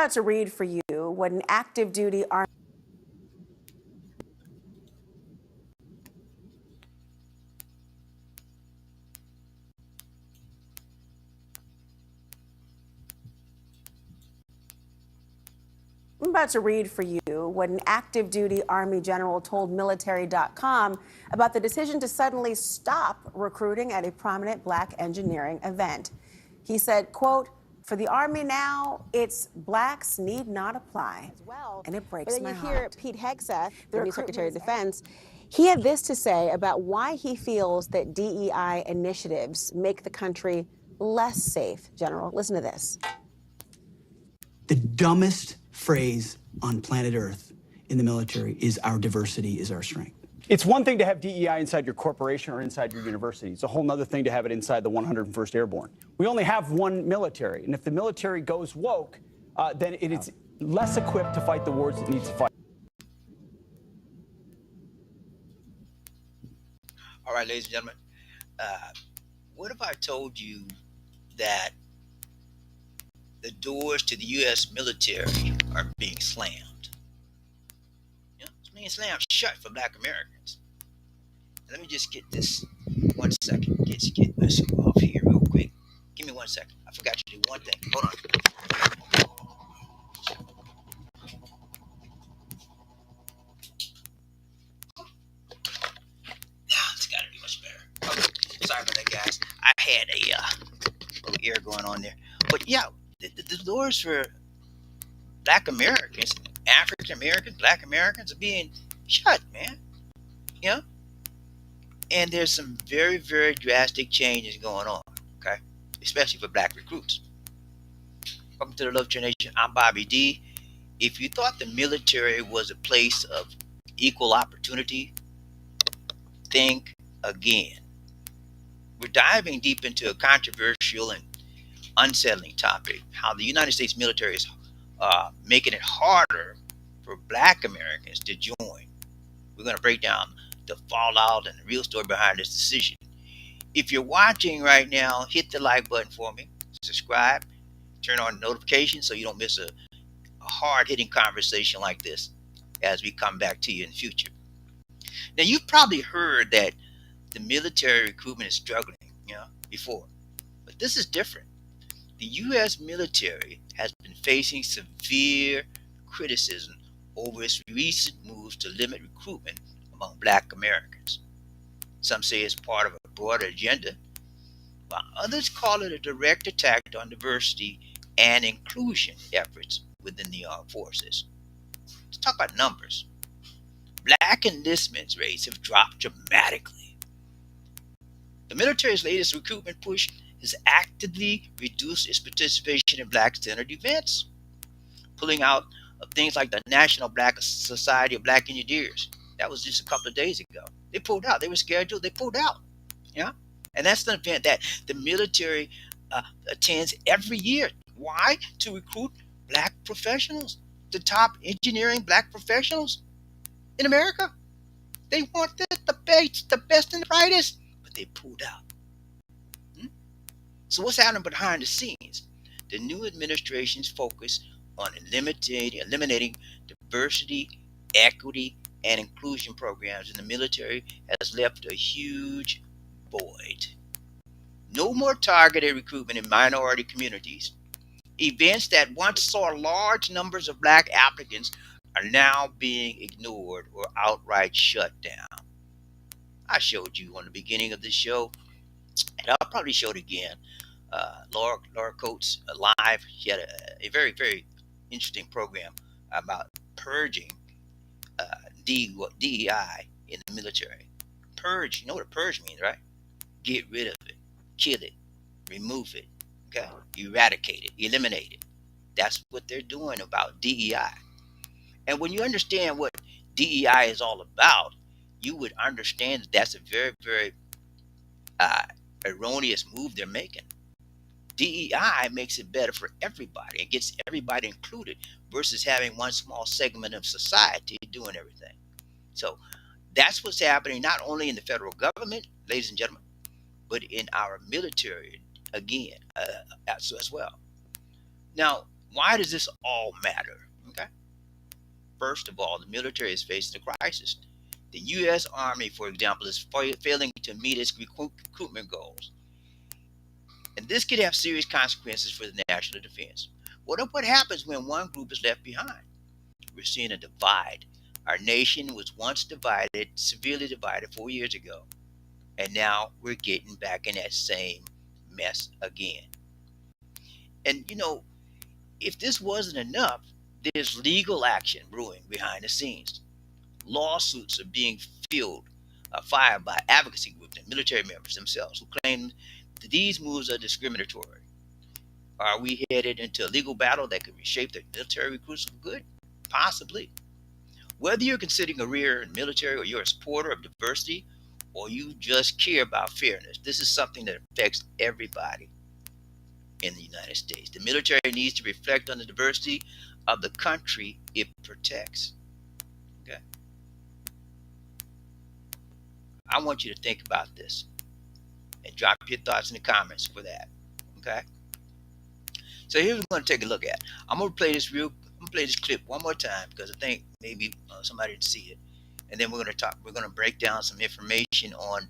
about to read for you what an active duty Army I'm about to read for you what an active duty Army general told military.com about the decision to suddenly stop recruiting at a prominent black engineering event. He said, quote, "For the Army now, it's blacks need not apply." As well, and it breaks my heart. But then you hear Pete Hegseth, the new Secretary of Defense, he had this to say about why he feels that DEI initiatives make the country less safe. General, listen to this. The dumbest phrase on planet Earth in the military is our diversity is our strength. It's one thing to have DEI inside your corporation or inside your university. It's a whole other thing to have it inside the 101st Airborne. We only have one military, and if the military goes woke, then it is less equipped to fight the wars it needs to fight. All right, ladies and gentlemen, what if I told you that the doors to the U.S. military are being slammed? It's being slammed shut for black Americans. Let me just get this 1 second. Get this off here real quick. Give me 1 second. I forgot to do one thing. Hold on. Now it's got to be much better. Okay. Sorry about that, guys. I had a little air going on there. But yeah, the doors for black Americans, African Americans, black Americans are being shut, man. And there's some very, very drastic changes going on, okay? Especially for black recruits. Welcome to the Love Nation. I'm BobbieD. If you thought the military was a place of equal opportunity, think again. We're diving deep into a controversial and unsettling topic, how the United States military is making it harder for black Americans to join. We're going to break down the fallout and the real story behind this decision. If you're watching right now, hit the like button for me, subscribe, turn on notifications so you don't miss a hard-hitting conversation like this as we come back to you in the future. Now, you've probably heard that the military recruitment is struggling, before, but this is different. The U.S. military has been facing severe criticism over its recent moves to limit recruitment among black Americans. Some say it's part of a broader agenda, while others call it a direct attack on diversity and inclusion efforts within the armed forces. Let's talk about numbers. Black enlistment rates have dropped dramatically. The military's latest recruitment push has actively reduced its participation in black-centered events, pulling out of things like the National Black Society of Black Engineers. That was just a couple of days ago. They pulled out. They were scheduled. They pulled out. And that's an event that the military attends every year. Why? To recruit black professionals, the top engineering black professionals in America. They want the best and the brightest, but they pulled out. So what's happening behind the scenes? The new administration's focus on eliminating diversity, equity, and inclusion programs in the military has left a huge void. No more targeted recruitment in minority communities. Events that once saw large numbers of black applicants are now being ignored or outright shut down. I showed you on the beginning of this show, and I'll probably show it again. Laura Coates live. She had a very, very interesting program about purging DEI in the military. Purge, you know what a purge means, right? Get rid of it, kill it, remove it, okay? Eradicate it, eliminate it. That's what they're doing about DEI. And when you understand what DEI is all about, you would understand that that's a very, very erroneous move they're making. DEI makes it better for everybody and gets everybody included versus having one small segment of society doing everything. So that's what's happening not only in the federal government, ladies and gentlemen, but in our military again as well. Now, Why does this all matter? Okay. First of all, the military is facing a crisis. The U.S. Army, for example, is failing to meet its recruitment goals. And this could have serious consequences for the national defense. What happens when one group is left behind? We're seeing a divide. Our nation was once divided, severely divided 4 years ago. And now we're getting back in that same mess again. And if this wasn't enough, there's legal action brewing behind the scenes. Lawsuits are being filed by advocacy groups and military members themselves who claim that these moves are discriminatory. Are we headed into a legal battle that could reshape the military recruits for good? Possibly. Whether you're considering a career in the military or you're a supporter of diversity or you just care about fairness, this is something that affects everybody in the United States. The military needs to reflect on the diversity of the country it protects. Okay? I want you to think about this and drop your thoughts in the comments for that. Okay? So here's what we're going to take a look at. I'm going to play this clip one more time because I think maybe somebody didn't see it, and then we're going to break down some information on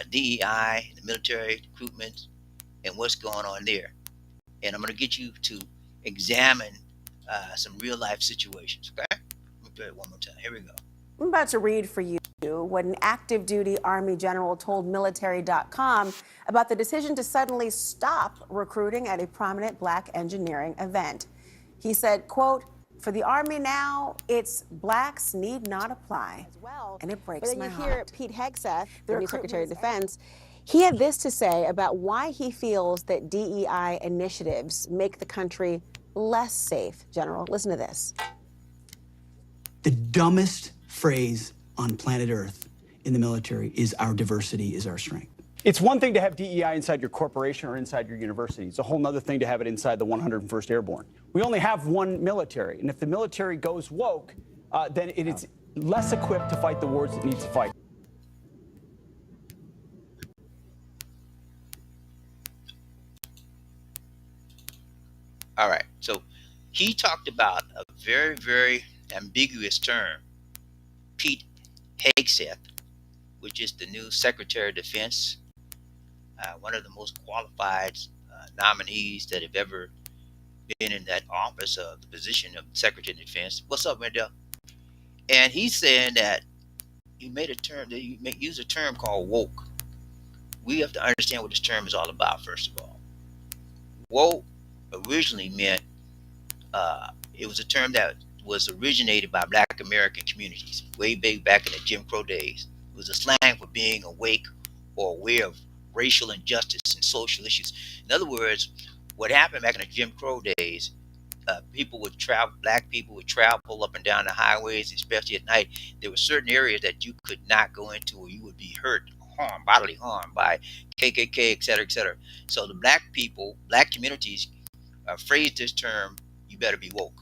DEI, the military recruitment, and what's going on there. And I'm going to get you to examine some real life situations. Okay? Let me play it one more time. Here we go. I'm about to read for you what an active duty Army general told military.com about the decision to suddenly stop recruiting at a prominent black engineering event. He said, quote, "For the Army now, it's blacks need not apply." As well. And it breaks but then my you heart. hear Pete Hegseth, the new Secretary of Defense, he had this to say about why he feels that DEI initiatives make the country less safe. General, listen to this. The dumbest phrase on planet Earth in the military is our diversity is our strength. It's one thing to have DEI inside your corporation or inside your university. It's a whole other thing to have it inside the 101st Airborne. We only have one military, and if the military goes woke, then it is less equipped to fight the wars it needs to fight. All right. So he talked about a very, very ambiguous term, Pete Hegseth, which is the new Secretary of Defense, one of the most qualified nominees that have ever been in that office of the position of Secretary of Defense. What's up, Wendell? And he's saying that you use a term called woke. We have to understand what this term is all about, first of all. Woke originally meant, it was a term that was originated by black American communities way back in the Jim Crow days. It was a slang for being awake or aware of racial injustice and social issues. In other words, what happened back in the Jim Crow days, black people would travel up and down the highways, especially at night. There were certain areas that you could not go into or you would be hurt, harmed, bodily harm by KKK, et cetera, et cetera. So the black communities phrased this term, you better be woke.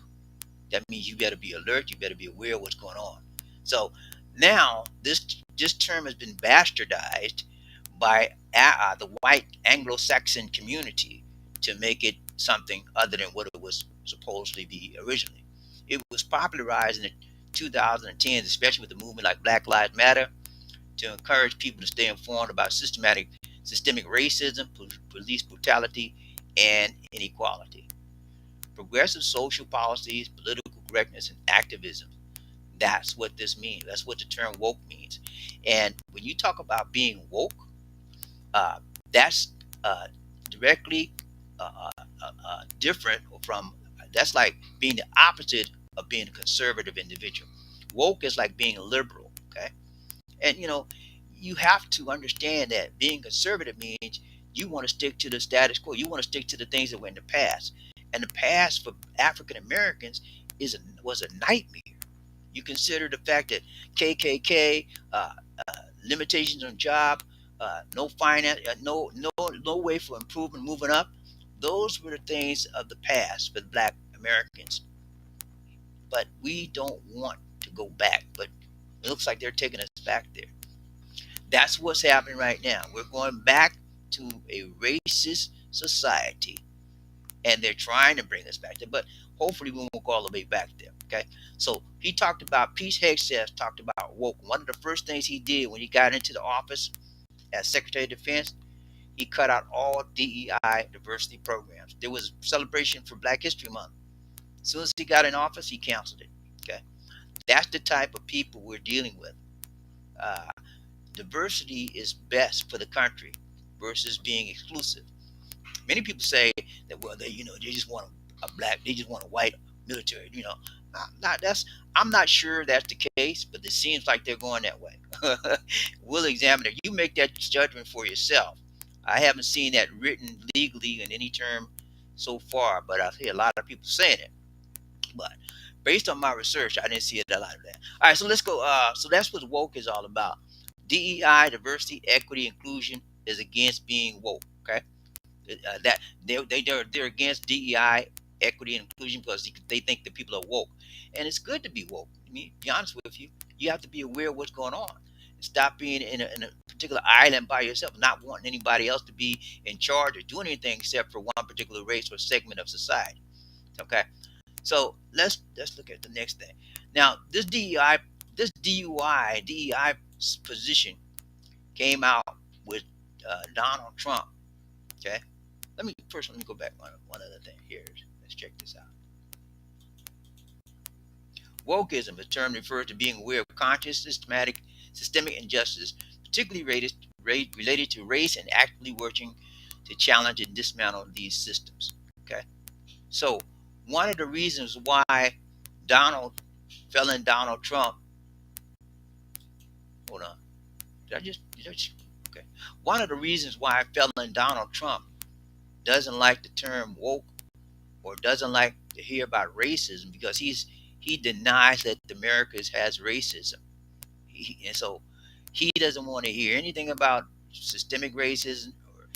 That means you better be alert, you better be aware of what's going on. So now this term has been bastardized by the white Anglo-Saxon community to make it something other than what it was supposedly be originally. It was popularized in the 2010s, especially with the movement like Black Lives Matter, to encourage people to stay informed about systemic racism, police brutality, and inequality. Progressive social policies, political correctness, and activism. That's what this means. That's what the term woke means. And when you talk about being woke, that's directly different from, that's like being the opposite of being a conservative individual. Woke is like being liberal, okay? And you have to understand that being conservative means you want to stick to the status quo. You want to stick to the things that were in the past. And the past for African Americans was a nightmare. You consider the fact that KKK, limitations on job, no finance, no way for improvement, moving up. Those were the things of the past for Black Americans. But we don't want to go back. But it looks like they're taking us back there. That's what's happening right now. We're going back to a racist society and they're trying to bring us back there, but hopefully we won't go all the way back there. Okay, so he talked about Pete Hegseth talked about woke. One of the first things he did when he got into the office as Secretary of Defense, he cut out all DEI diversity programs. There was a celebration for Black History Month. As soon as he got in office, he canceled it. Okay, that's the type of people we're dealing with. Uh, Diversity is best for the country versus being exclusive. Many people say that, well, they just want they just want a white military. I'm not sure that's the case, but it seems like they're going that way. We'll examine it. You make that judgment for yourself. I haven't seen that written legally in any term so far, but I hear a lot of people saying it. But based on my research, I didn't see a lot of that. All right, so let's go. So that's what woke is all about. DEI, diversity, equity, inclusion, is against being woke. Okay, that they're against DEI, equity, and inclusion because they think that people are woke, and it's good to be woke. I mean, to be honest with you, you have to be aware of what's going on. Stop being in a particular island by yourself, not wanting anybody else to be in charge or doing anything except for one particular race or segment of society. Okay, so let's look at the next thing. Now, this DEI position came out with Donald Trump. Okay, let me go back one other thing here. Let's check this out. Wokeism, a term refers to being aware of conscious, systemic injustice, particularly related to race, and actively working to challenge and dismantle these systems. Okay, so one of the reasons why Donald Trump, hold on, okay. One of the reasons why felon Donald Trump doesn't like the term woke or doesn't like to hear about racism because he denies that America has racism. And so he doesn't want to hear anything about systemic racism or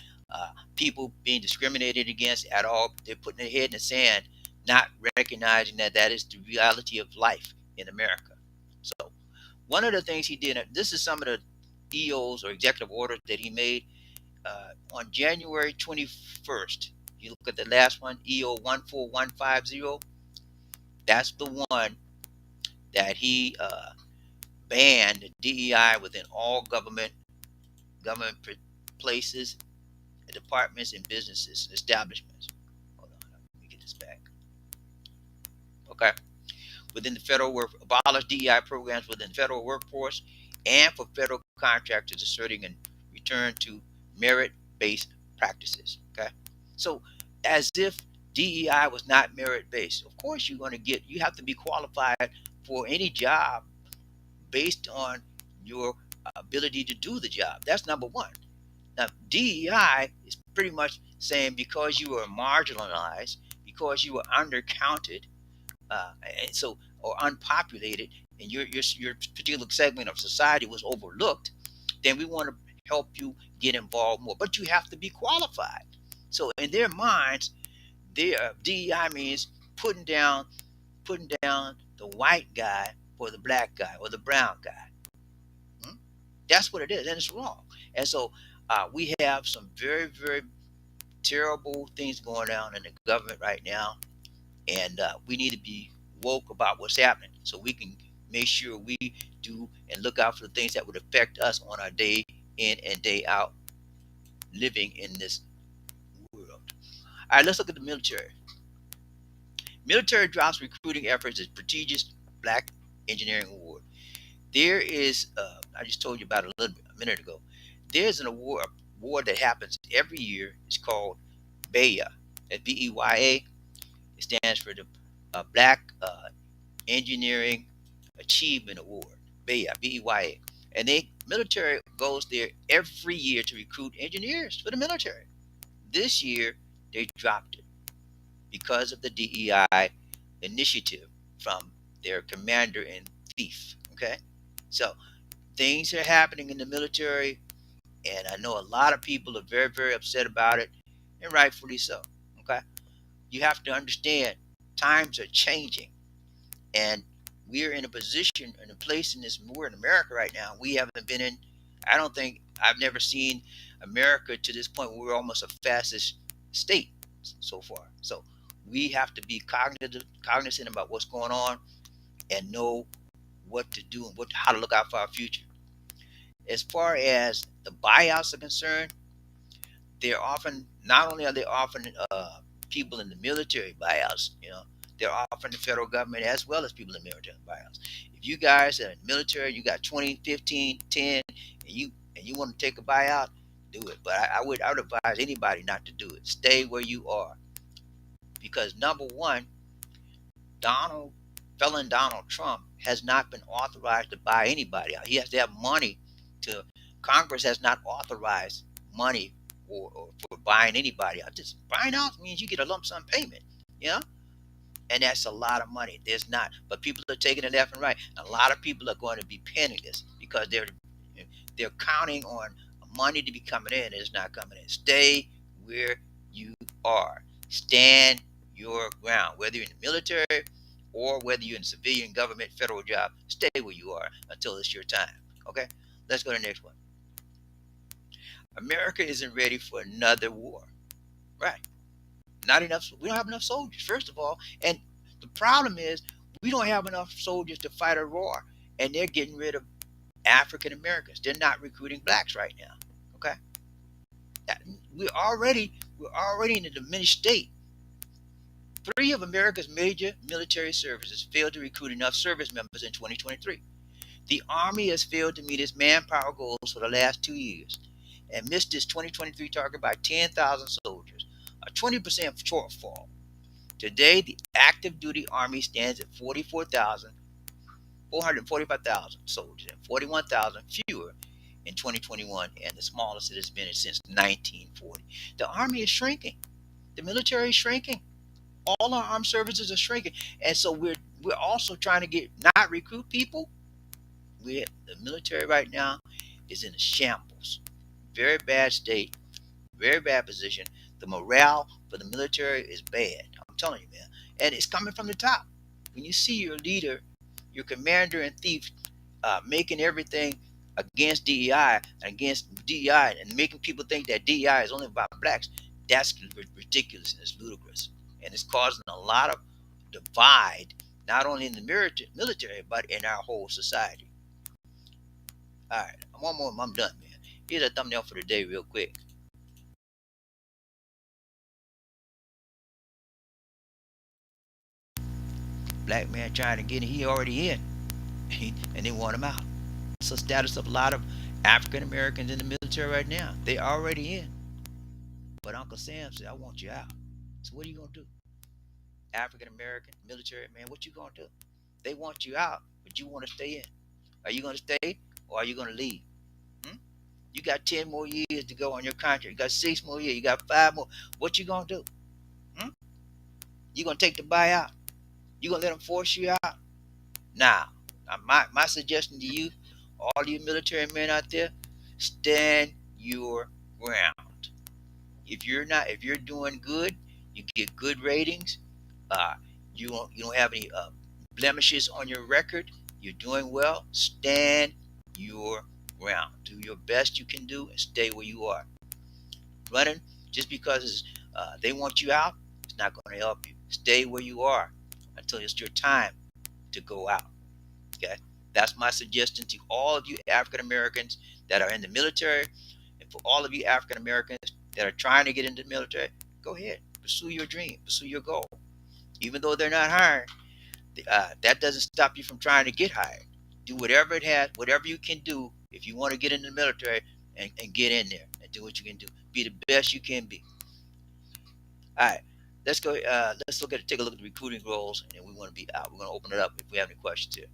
people being discriminated against at all. They're putting their head in the sand, not recognizing that that is the reality of life in America. So one of the things he did, this is some of the EOs or executive orders that he made on January 21st. You look at the last one, EO 14150. That's the one that he banned DEI within all government places, departments, and businesses, establishments. Hold on, let me get this back. Okay. Within the federal work, abolish DEI programs within the federal workforce and for federal contractors asserting and return to merit-based practices. Okay. So as if DEI was not merit-based. Of course you have to be qualified for any job based on your ability to do the job. That's number one. Now, DEI is pretty much saying because you are marginalized, because you are undercounted, and so or unpopulated, and your particular segment of society was overlooked, then we want to help you get involved more. But you have to be qualified. So in their minds, DEI means putting down the white guy for the black guy or the brown guy. That's what it is, and it's wrong. And so we have some very, very terrible things going on in the government right now, and we need to be woke about what's happening so we can make sure we do and look out for the things that would affect us on our day in and day out living in this world. All right, let's look at the military. Military drops recruiting efforts as prestigious Black Engineering Award. There is, I just told you about it a minute ago. There's an award that happens every year. It's called BEYA, B-E-Y-A. It stands for the Black Engineering Achievement Award, BEYA, B-E-Y-A. And military goes there every year to recruit engineers for the military. This year, they dropped it because of the DEI initiative from their commander in chief. Okay, so things are happening in the military, and I know a lot of people are very, very upset about it, and rightfully so. Okay, you have to understand times are changing, and we're in a position and a place we're in America right now. We haven't been in. I don't think I've never seen America to this point where we're almost a fascist state. so far. So we have to be cognizant about what's going on and know what to do and how to look out for our future. As far as the buyouts are concerned, they're often, not only are they offering people in the military buyouts, they're offering the federal government as well as people in the military buyouts. If you guys are in the military, you got 20, 15, 10, and you want to take a buyout, do it. But I would advise anybody not to do it. Stay where you are, because number one, felon Donald Trump has not been authorized to buy anybody out. He has to have money to. Congress has not authorized money or for buying anybody out. Just buying out means you get a lump sum payment, and that's a lot of money. There's not, but people are taking it left and right. A lot of people are going to be penniless because they're counting on money to be coming in, and it's not coming in. Stay where you are. Stand your ground, whether you're in the military or whether you're in civilian government, federal job. Stay where you are until it's your time. Okay, let's go to the next one. America isn't ready for another war. Right. Not enough. We don't have enough soldiers, first of all. And the problem is we don't have enough soldiers to fight a war. And they're getting rid of African Americans. They're not recruiting blacks right now. Okay. We're already in a diminished state. 3 of America's major military services failed to recruit enough service members in 2023. The Army has failed to meet its manpower goals for the last 2 years and missed its 2023 target by 10,000 soldiers, a 20% shortfall. Today, the active duty Army stands at 445,000 soldiers and 41,000 fewer in 2021, and the smallest it has been since 1940. The Army is shrinking. The military is shrinking. All our armed services are shrinking. And so we're also trying to not recruit people. The military right now is in a shambles. Very bad state, very bad position. The morale for the military is bad. I'm telling you, man. And it's coming from the top. When you see your leader, your commander in chief, making everything against DEI and making people think that DEI is only about blacks, that's ridiculous and it's ludicrous. And it's causing a lot of divide, not only in the military, but in our whole society. All right, one more, I'm done, man. Here's a thumbnail for the day real quick. Black man trying to get in, he already in, and they want him out. It's the status of a lot of African Americans in the military right now. They already in. But Uncle Sam said, I want you out. So what are you going to do? African American military man, what you going to do? They want you out, but you want to stay in. Are you going to stay or are you going to leave? You got 10 more years to go on your contract. You got 6 more years. You got 5 more. What you going to do? You going to take the buyout? You going to let them force you out? Now, my suggestion to you, all you military men out there, stand your ground. If you're doing good, you get good ratings. You don't have any blemishes on your record. You're doing well. Stand your ground. Do your best you can do and stay where you are. Running just because they want you out, it's not going to help you. Stay where you are until it's your time to go out. Okay, that's my suggestion to all of you African Americans that are in the military, and for all of you African Americans that are trying to get into the military. Go ahead, pursue your dream, pursue your goal. Even though they're not hired, that doesn't stop you from trying to get hired. Do whatever you can do if you want to get in the military and get in there and do what you can do. Be the best you can be. All right, let's go. Take a look at the recruiting roles, and then we want to be out. We're going to open it up if we have any questions here.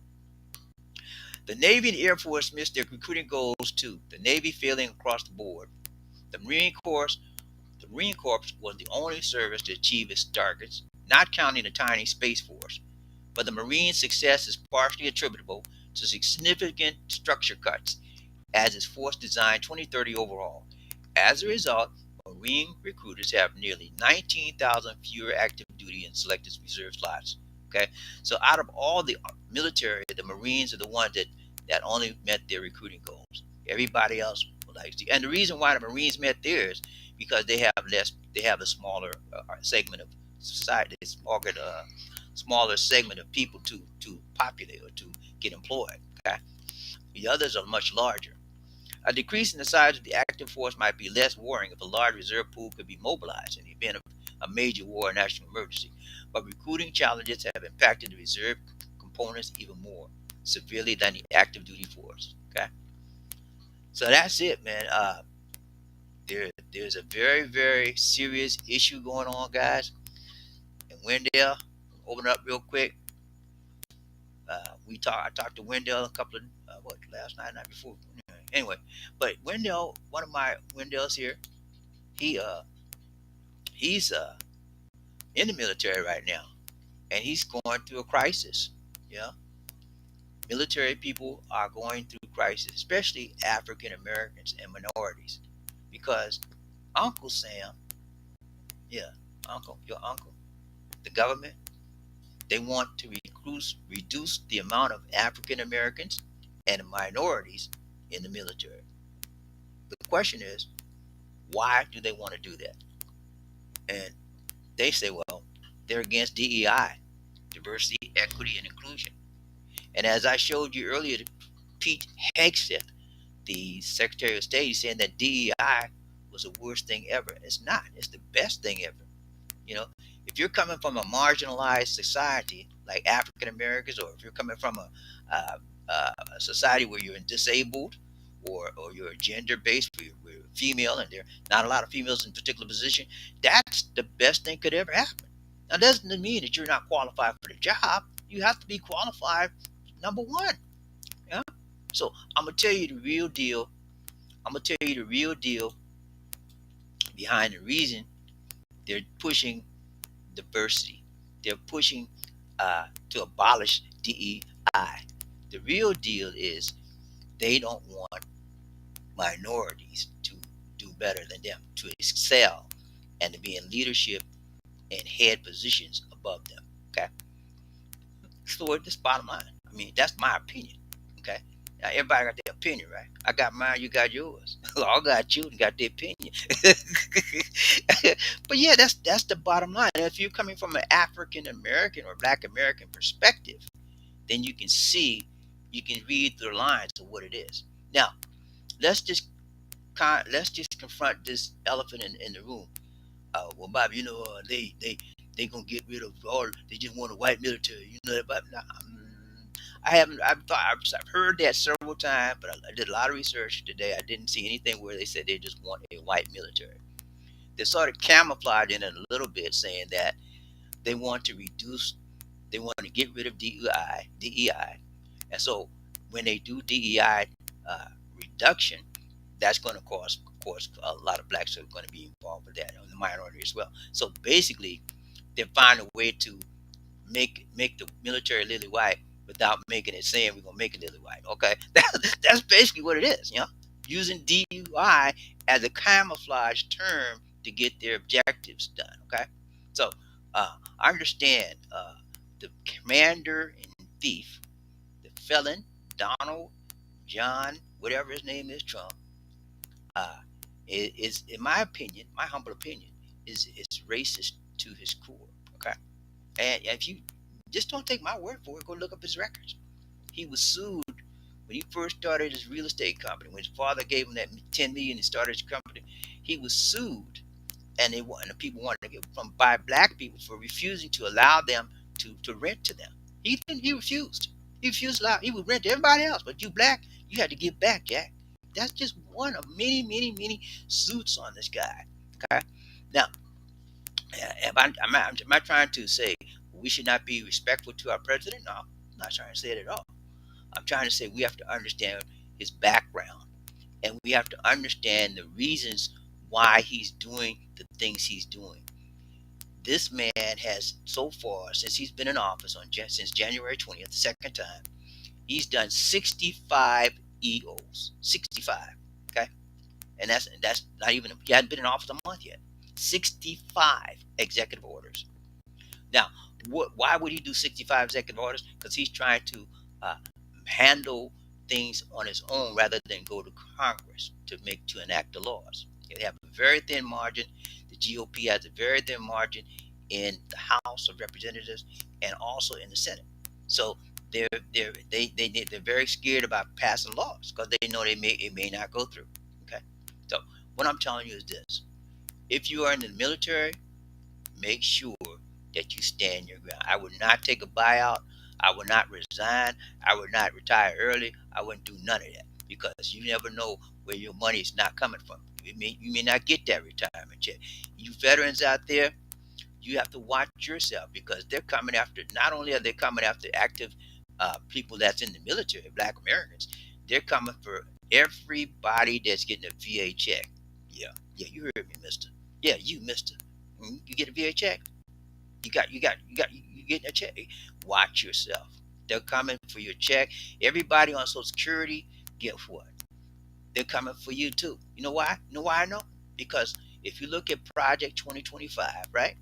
The Navy and Air Force missed their recruiting goals too. The Navy failing across the board. The Marine Corps was the only service to achieve its targets, not counting the tiny Space Force. But the Marine success is partially attributable to significant structure cuts, as its force designed 2030 overall. As a result, Marine recruiters have nearly 19,000 fewer active duty and selected reserve slots. Okay, so out of all the military, the Marines are the ones that only met their recruiting goals. Everybody else, well, Like, and the reason why the Marines met there is because they have a smaller segment of society. It's smaller segment of people to populate or to get employed. Okay, the others are much larger. A decrease in the size of the active force might be less worrying if a large reserve pool could be mobilized in the event of a major war or national emergency. But recruiting challenges have impacted the reserve components even more severely than the active duty force. Okay, so that's it, man. There's a very, very serious issue going on, guys. And Wendell, open up real quick. I talked to Wendell a couple of last night before. Anyway, but Wendell, one of my Wendell's here, he's in the military right now, and he's going through a crisis. Yeah, military people are going through crisis, especially African Americans and minorities, because Uncle Sam, yeah, your uncle, the government, they want to reduce the amount of African Americans and minorities in the military. The question is, why do they want to do that? And they say, well, they're against DEI, diversity, equity, and inclusion. And as I showed you earlier, Pete Hegseth, the Secretary of State, is saying that DEI was the worst thing ever. It's not. It's the best thing ever. You know, if you're coming from a marginalized society like African Americans, or if you're coming from a society where you're disabled, or you're gender based, where you're female, and there are not a lot of females in particular position, that's the best thing could ever happen. Now, that doesn't mean that you're not qualified for the job. You have to be qualified, number one. Yeah. So I'm gonna tell you the real deal. I'm gonna tell you the real deal behind the reason they're pushing diversity. They're pushing to abolish DEI. The real deal is they don't want minorities to do better than them, to excel, and to be in leadership and head positions above them. Okay, so this bottom line. I mean, that's my opinion. Okay, now everybody got their opinion, right? I got mine, you got yours. I got you and got their opinion. But yeah, that's the bottom line. If you're coming from an African American or Black American perspective, then you can see, you can read the lines of what it is. Now, let's just confront this elephant in the room. Well, Bob, you know, they gonna get rid of all. They just want a white military. You know that, but nah, I've heard that several times, but I did a lot of research today. I didn't see anything where they said they just want a white military. They sort of camouflaged in it a little bit, saying that they want to get rid of DEI, and so when they do DEI reduction, that's going to cause, of course, a lot of blacks are going to be involved with that, and the minority as well. So basically, they find a way to make the military lily white without making it saying we're gonna make it lily white. Okay, that's basically what it is. You know, using DUI as a camouflage term to get their objectives done. Okay, so I understand the commander in thief, the felon Donald John, whatever his name is, Trump, is, in my opinion, my humble opinion, is racist to his core. Okay, and if you just don't take my word for it, go look up his records. He was sued when he first started his real estate company. When his father gave him that $10 million and started his company, he was sued, and the people wanted to get by black people for refusing to allow them to rent to them. He refused. He refused to allow. He would rent to everybody else, but you black, you had to give back, Jack. That's just one of many, many, many suits on this guy. Okay, now, am I trying to say we should not be respectful to our president? No, I'm not trying to say it at all. I'm trying to say we have to understand his background, and we have to understand the reasons why he's doing the things he's doing. This man has, so far, since he's been in office since January 20th, the second time, he's done 65 EOs. 65. Okay? And that's not even, he hasn't been in office a month yet. 65 executive orders. Now, why would he do 65 executive orders? Because he's trying to handle things on its own rather than go to Congress to enact the laws. They have a very thin margin. The GOP has a very thin margin in the House of Representatives and also in the Senate. So they're very scared about passing laws because they know it may not go through. Okay, so what I'm telling you is this: if you are in the military, make sure that you stand your ground. I would not take a buyout. I would not resign. I would not retire early. I wouldn't do none of that because you never know where your money is not coming from. You may not get that retirement check. You veterans out there, you have to watch yourself because they're coming after. Not only are they coming after active people that's in the military, Black Americans, they're coming for everybody that's getting a VA check. Yeah, you heard me, Mister. Yeah, you, Mister. You get a VA check. You getting a check. Watch yourself. They're coming for your check. Everybody on Social Security, guess what? They're coming for you too. You know why? You know why I know? Because if you look at Project 2025, right?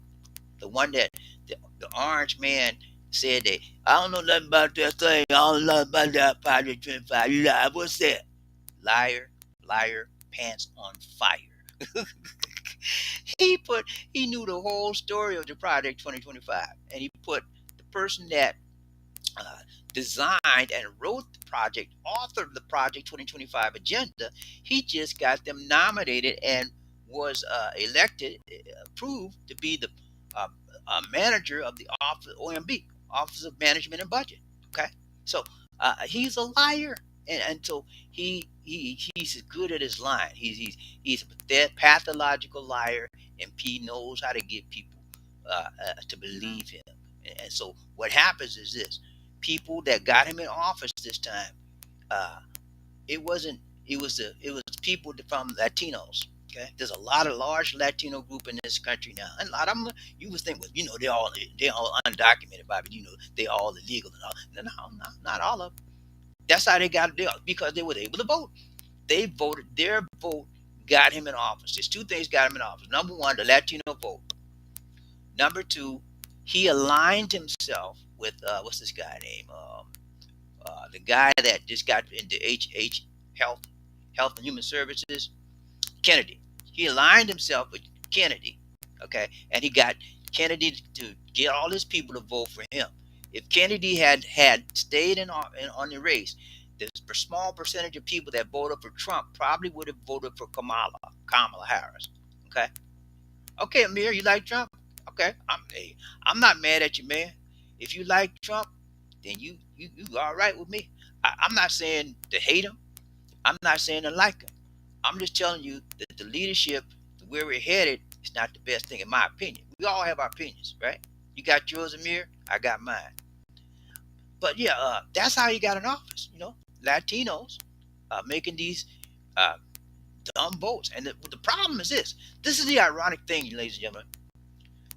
The one that the orange man said that I don't know nothing about that thing. I don't know nothing about that Project 25. You lie. What's that? Liar, liar, pants on fire. He knew the whole story of the Project 2025, and he put the person that designed and wrote the project, authored the Project 2025 agenda. He just got them nominated and was elected, approved to be the manager of the office OMB, Office of Management and Budget. Okay, so he's a liar, and so he's good at his line. He's a pathological liar, and he knows how to get people to believe him. And so what happens is this: people that got him in office this time, it was people from Latinos. Okay, there's a lot of large Latino group in this country now, and a lot of them you would think, well, they're all undocumented, Bobby. They all illegal and all. No, not all of them. That's how they got it because they were able to vote. They voted. Their vote got him in office. There's two things got him in office. Number one, the Latino vote. Number two, he aligned himself with what's this guy name? The guy that just got into Health and Human Services, Kennedy. He aligned himself with Kennedy, okay, and he got Kennedy to get all his people to vote for him. If Kennedy had stayed on the race, the small percentage of people that voted for Trump probably would have voted for Kamala Harris. Okay, Amir, you like Trump? Okay, I'm not mad at you, man. If you like Trump, then you all right with me. I'm not saying to hate him. I'm not saying to like him. I'm just telling you that the leadership, where we're headed, is not the best thing in my opinion. We all have our opinions, right? You got yours, Amir. I got mine. But yeah, that's how he got in office. Latinos making these dumb votes. And the problem is this. This is the ironic thing, ladies and gentlemen.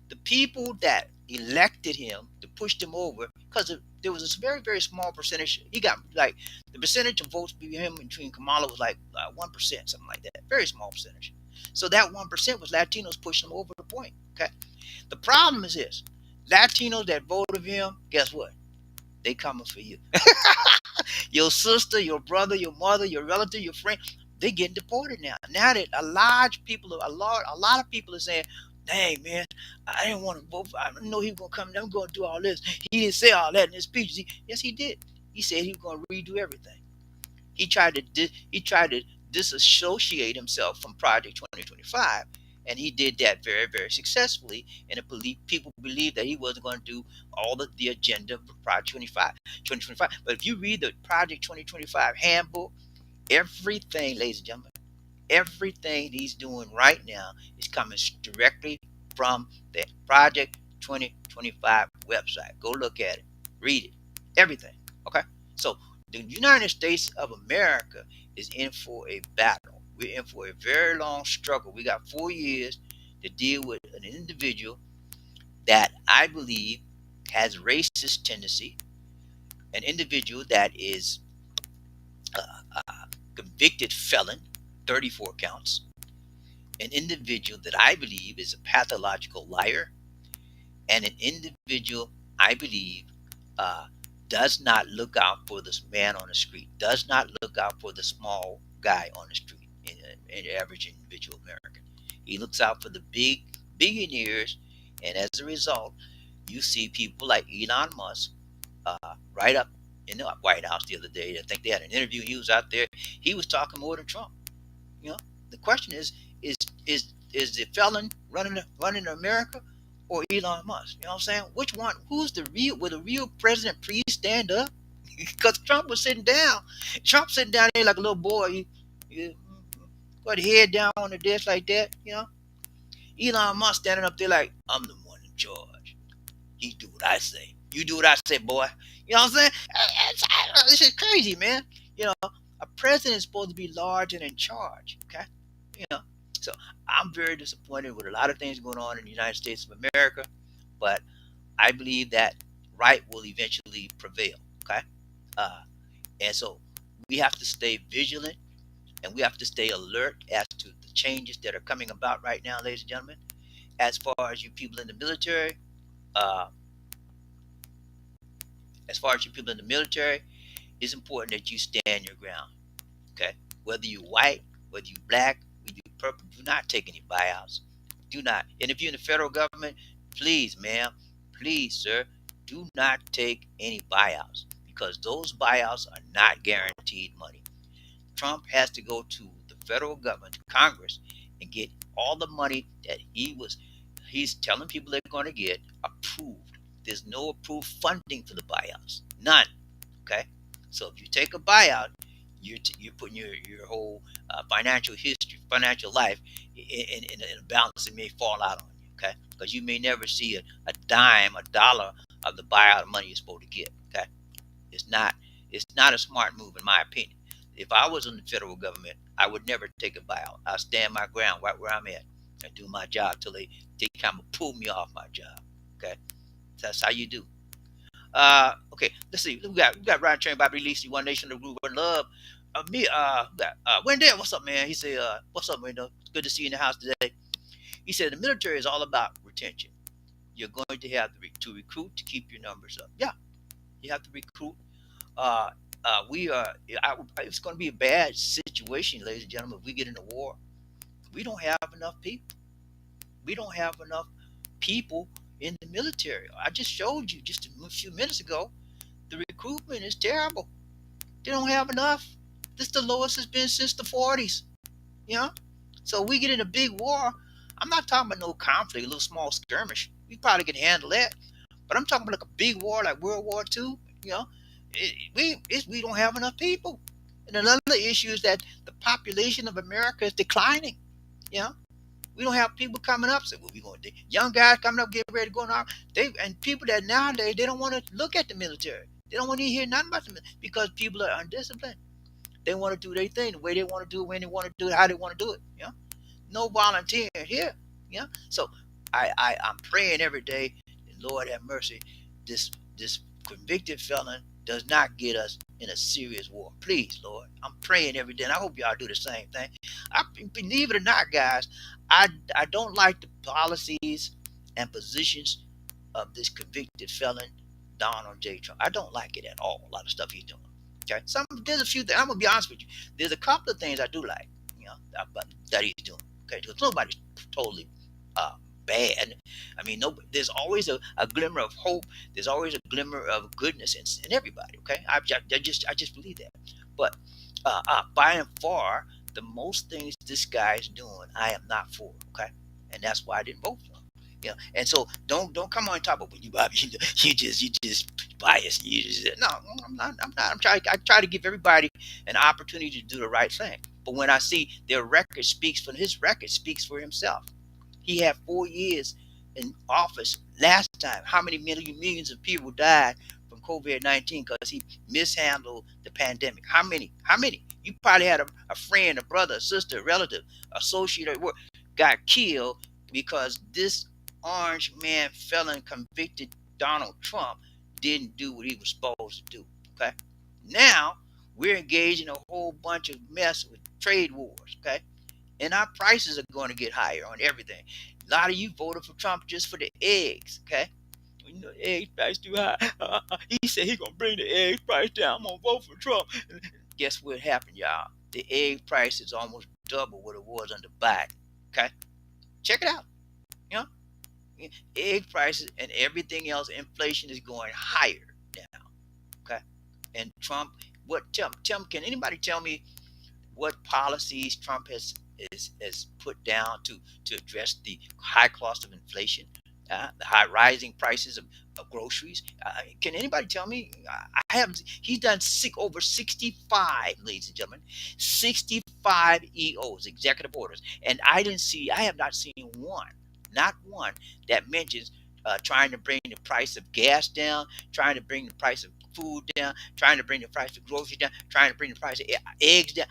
The people that elected him to push him over, because there was this very, very small percentage. He got like the percentage of votes between Kamala was like 1%, something like that. Very small percentage. So that 1% was Latinos pushing him over the point. Okay. The problem is this: Latinos that voted for him, guess what? They coming for you. Your sister, your brother, your mother, your relative, your friend, they getting deported now. Now that a lot of people are saying, dang, man, I didn't want to vote for, I didn't know he was going to come, I'm going to do all this. He didn't say all that in his speech. Yes, he did. He said he was going to redo everything. He tried to disassociate himself from Project 2025, and he did that very, very successfully. And people believed that he wasn't going to do all the agenda for Project 2025. But if you read the Project 2025 handbook, everything, ladies and gentlemen, everything he's doing right now is coming directly from the Project 2025 website. Go look at it, read it, everything. Okay, so the United States of America is in for a battle. We're in for a very long struggle. We got 4 years to deal with an individual that I believe has racist tendency, an individual that is a convicted felon, 34 counts, an individual that I believe is a pathological liar, and an individual I believe does not look out for this man on the street, does not look out for the small guy on the street, in the average individual American. He looks out for the big billionaires, and as a result, you see people like Elon Musk right up in the White House the other day. I think they had an interview. He was out there. He was talking more than Trump. You know, the question is the felon running America or Elon Musk? You know what I'm saying? Which one? Who's the real? Will the real president please stand up? Because Trump was sitting down. Trump sitting down there like a little boy. You got his head down on the desk like that. You know. Elon Musk standing up there like, I'm the one in charge. He do what I say. You do what I say, boy. You know what I'm saying? This is crazy, man. You know, a president is supposed to be large and in charge. Okay. You know. So I'm very disappointed with a lot of things going on in the United States of America, but I believe that right will eventually prevail. Okay, and so we have to stay vigilant and we have to stay alert as to the changes that are coming about right now, ladies and gentlemen. As far as you people in the military, it's important that you stand your ground. Okay, whether you're white, whether you're black, whether you're purple, do not take any buyouts. Do not. And if you're in the federal government, please, ma'am, please, sir, do not take any buyouts because those buyouts are not guaranteed money. Trump has to go to the federal government, to Congress, and get all the money that he's telling people they're going to get approved. There's no approved funding for the buyouts. None. Okay? So if you take a buyout, you're putting your whole financial history, financial life in a balance that may fall out on you, okay? Because you may never see a dime, a dollar of the buyout money you're supposed to get, okay? It's not a smart move in my opinion. If I was in the federal government, I would never take a buyout. I'll stand my ground right where I'm at and do my job till they kind of pull me off my job, okay? That's how you do. Okay, let's see. We got Ryan Train, BobbieD, Lisi, One Nation, the Group, One Love. Wendell, what's up, man? He said, what's up, Wendell? It's good to see you in the house today. He said the military is all about retention. You're going to have to recruit to keep your numbers up. Yeah, you have to recruit. It's going to be a bad situation, ladies and gentlemen, if we get into war. We don't have enough people. We don't have enough people in the military. I just showed you just a few minutes ago, the recruitment is terrible. They don't have enough. This is the lowest it's been since the 40s. You know? So we get in a big war. I'm not talking about no conflict, a little small skirmish. We probably can handle that. But I'm talking about like a big war like World War II. You know? We don't have enough people. And another issue is that the population of America is declining. You know? We don't have people coming up saying, what we going to do? Young guys coming up, getting ready to go now. And people that nowadays, they don't want to look at the military. They don't want to hear nothing about the military because people are undisciplined. They want to do their thing the way they want to do it, when they want to do it, how they want to do it. You know? No volunteer here. You know? So I'm praying every day, Lord have mercy, this convicted felon does not get us in a serious war. Please, Lord. I'm praying every day, and I hope y'all do the same thing. Believe it or not, guys, I don't like the policies and positions of this convicted felon, Donald J. Trump. I don't like it at all, a lot of stuff he's doing. Okay? There's a few things, I'm going to be honest with you. There's a couple of things I do like, you know, that he's doing. Okay? Because nobody's totally bad. I mean, there's always a glimmer of hope. There's always a glimmer of goodness in everybody. Okay, I just believe that. But by and far, the most things this guy is doing, I am not for. Okay, and that's why I didn't vote for him. Yeah, and so don't come on top of you, Bobby. You just biased. No, I'm not. I try to give everybody an opportunity to do the right thing. But when I see his record speaks for himself. He had 4 years in office last time. How many millions of people died from COVID-19 because he mishandled the pandemic? How many? You probably had a friend, a brother, a sister, a relative, associate at work got killed because this orange man felon convicted Donald Trump didn't do what he was supposed to do. Okay. Now we're engaged in a whole bunch of mess with trade wars. Okay. And our prices are going to get higher on everything. A lot of you voted for Trump just for the eggs, okay? You know, the egg price too high. He said he gonna bring the egg price down. I'm gonna vote for Trump. Guess what happened, y'all? The egg price is almost double what it was under Biden. Okay, check it out. You know, egg prices and everything else, inflation is going higher now. Okay, and Trump, can anybody tell me what policies Trump has put down to address the high cost of inflation, the high rising prices of groceries? Can anybody tell me? I haven't. He's done over 65, ladies and gentlemen, 65 EOs, executive orders, and I have not seen one, not one, that mentions trying to bring the price of gas down, trying to bring the price of food down, trying to bring the price of groceries down, trying to bring the price of eggs down.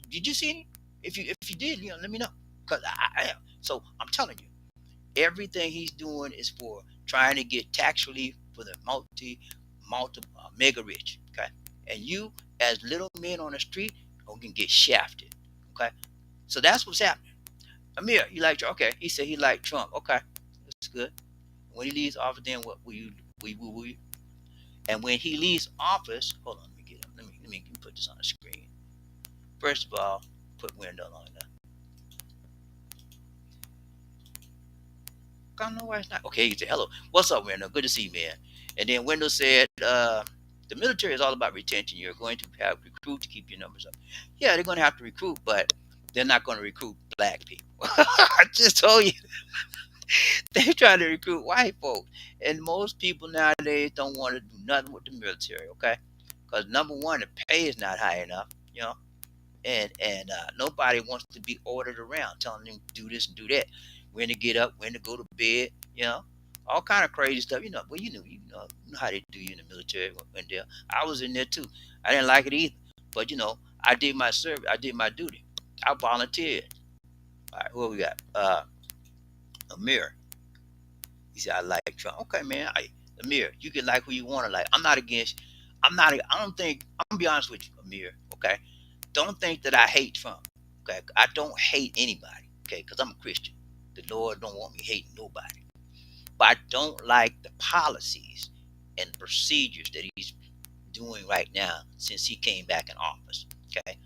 Did you see any? If you did, let me know. So I'm telling you, everything he's doing is for trying to get tax relief for the mega rich. Okay, and you as little men on the street can get shafted. Okay, so that's what's happening. Amir, you like Trump? Okay, he said he liked Trump. Okay, that's good. When he leaves office, then what will you? And when he leaves office, hold on, let me get him. Let me put this on the screen. First of all, put window on there. I don't know why it's not. Okay, he said, hello. What's up, Wendell? Good to see you, man. And then Wendell said, the military is all about retention. You're going to have to recruit to keep your numbers up. Yeah, they're going to have to recruit, but they're not going to recruit black people. I just told you. They're trying to recruit white folks. And most people nowadays don't want to do nothing with the military, okay? Because number one, the pay is not high enough, and nobody wants to be ordered around, telling them do this and do that, when to get up, when to go to bed, all kind of crazy stuff. Well, you know how they do you in the military. When there, I was in there too. I didn't like it either, but I did my service, I did my duty, I volunteered. All right, what we got? Amir, he said I like Trump. Okay, man. Amir, you can like who you want to like. I'm not against. I don't think. I'm gonna be honest with you, Amir. Okay. Don't think that I hate Trump. Okay. I don't hate anybody. Okay, because I'm a Christian. The Lord don't want me hating nobody. But I don't like the policies and procedures that he's doing right now since he came back in office. Okay.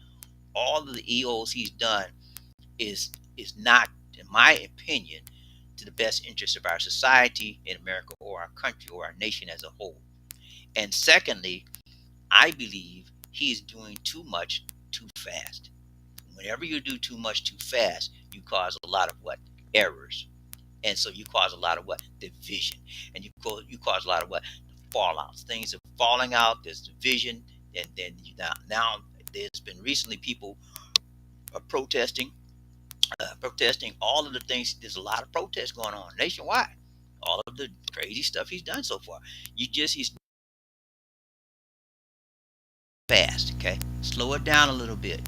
All of the EOs he's done is not, in my opinion, to the best interest of our society in America or our country or our nation as a whole. And secondly, I believe he's doing too much too fast. Whenever you do too much too fast, you cause a lot of errors. And so you cause a lot of division. And you cause a lot of fallouts. Things are falling out, there's division, and then now there's been recently people are protesting all of the things. There's a lot of protests going on nationwide. All of the crazy stuff he's done so far. He's fast. Okay, slow it down a little bit.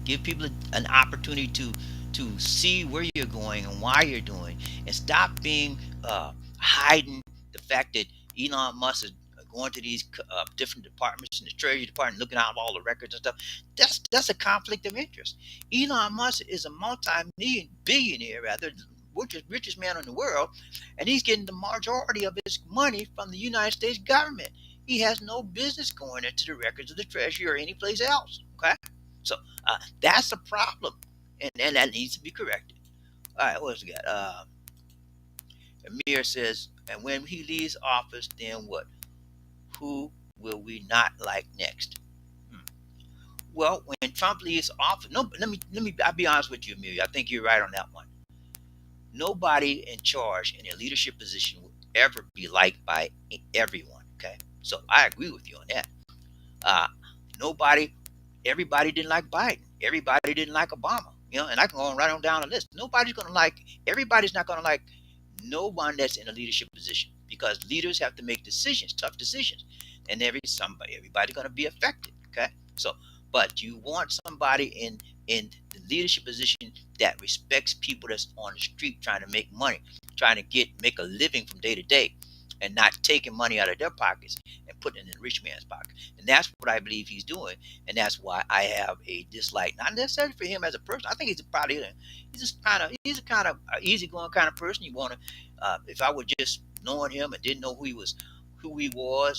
Give people an opportunity to see where you're going and why you're doing, and stop being hiding the fact that Elon Musk is going to these different departments in the Treasury Department, looking out all the records and stuff. That's a conflict of interest. Elon Musk is a multi-billionaire, rather, richest man in the world, and he's getting the majority of his money from the United States government. He has no business going into the records of the Treasury or any place else. Okay, so that's a problem, and that needs to be corrected. All right, what else we got? Amir says, and when he leaves office, then what? Who will we not like next? Well, when Trump leaves office, no, I'll be honest with you, Amelia. I think you're right on that one. Nobody in charge in a leadership position will ever be liked by everyone. Okay, so I agree with you on that. Everybody didn't like Biden. Everybody didn't like Obama. And I can go right on down the list. Everybody's not gonna like no one that's in a leadership position, because leaders have to make decisions, tough decisions, and everybody's going to be affected. Okay, so but you want somebody in the leadership position that respects people that's on the street trying to make money, trying to make a living from day to day, and not taking money out of their pockets and putting it in the rich man's pocket. And that's what I believe he's doing, and that's why I have a dislike, not necessarily for him as a person. I think he's a kind of easygoing kind of person. You want to, if I would just knowing him and didn't know who he was,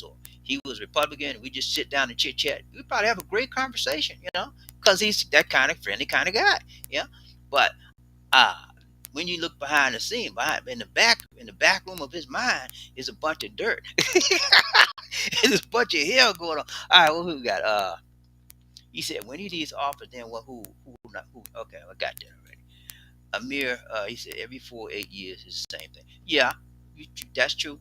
or he was Republican, and we just sit down and chit chat, we probably have a great conversation, because he's that kind of friendly kind of guy, yeah. But when you look behind the scene, in the back room of his mind is a bunch of dirt. There's a bunch of hell going on. All right, well, who we got? He said when he leaves office, then what? Who? Not who? Okay, I got that already. Amir, he said every 4 or 8 years is the same thing. Yeah, that's true,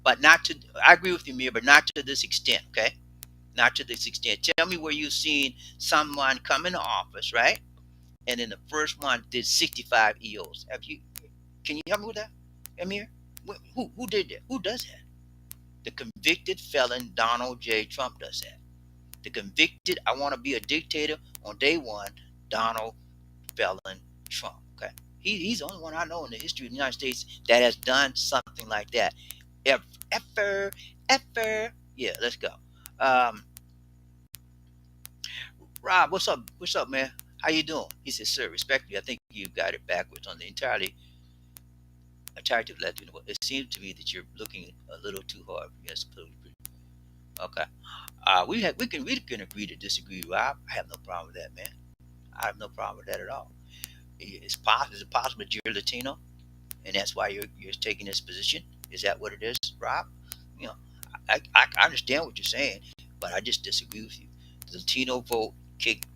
but not to. I agree with you, Amir, but not to this extent. Okay, not to this extent. Tell me where you've seen someone come into office, right? And then the first one did 65 EOs. Can you help me with that, Amir? Who did that? Who does that? The convicted felon Donald J. Trump does that. The convicted, I want to be a dictator on day one, Donald felon Trump. Okay, he's the only one I know in the history of the United States that has done something like that. Ever. Yeah, let's go. Rob, what's up? What's up, man? How you doing? He says, sir, respectfully, I think you got it backwards on the entirety of Latino. It seems to me that you're looking a little too hard. Yes, okay. We can agree to disagree, Rob. I have no problem with that, man. I have no problem with that at all. Is it possible that you're Latino, and that's why you're taking this position? Is that what it is, Rob? I understand what you're saying, but I just disagree with you. The Latino vote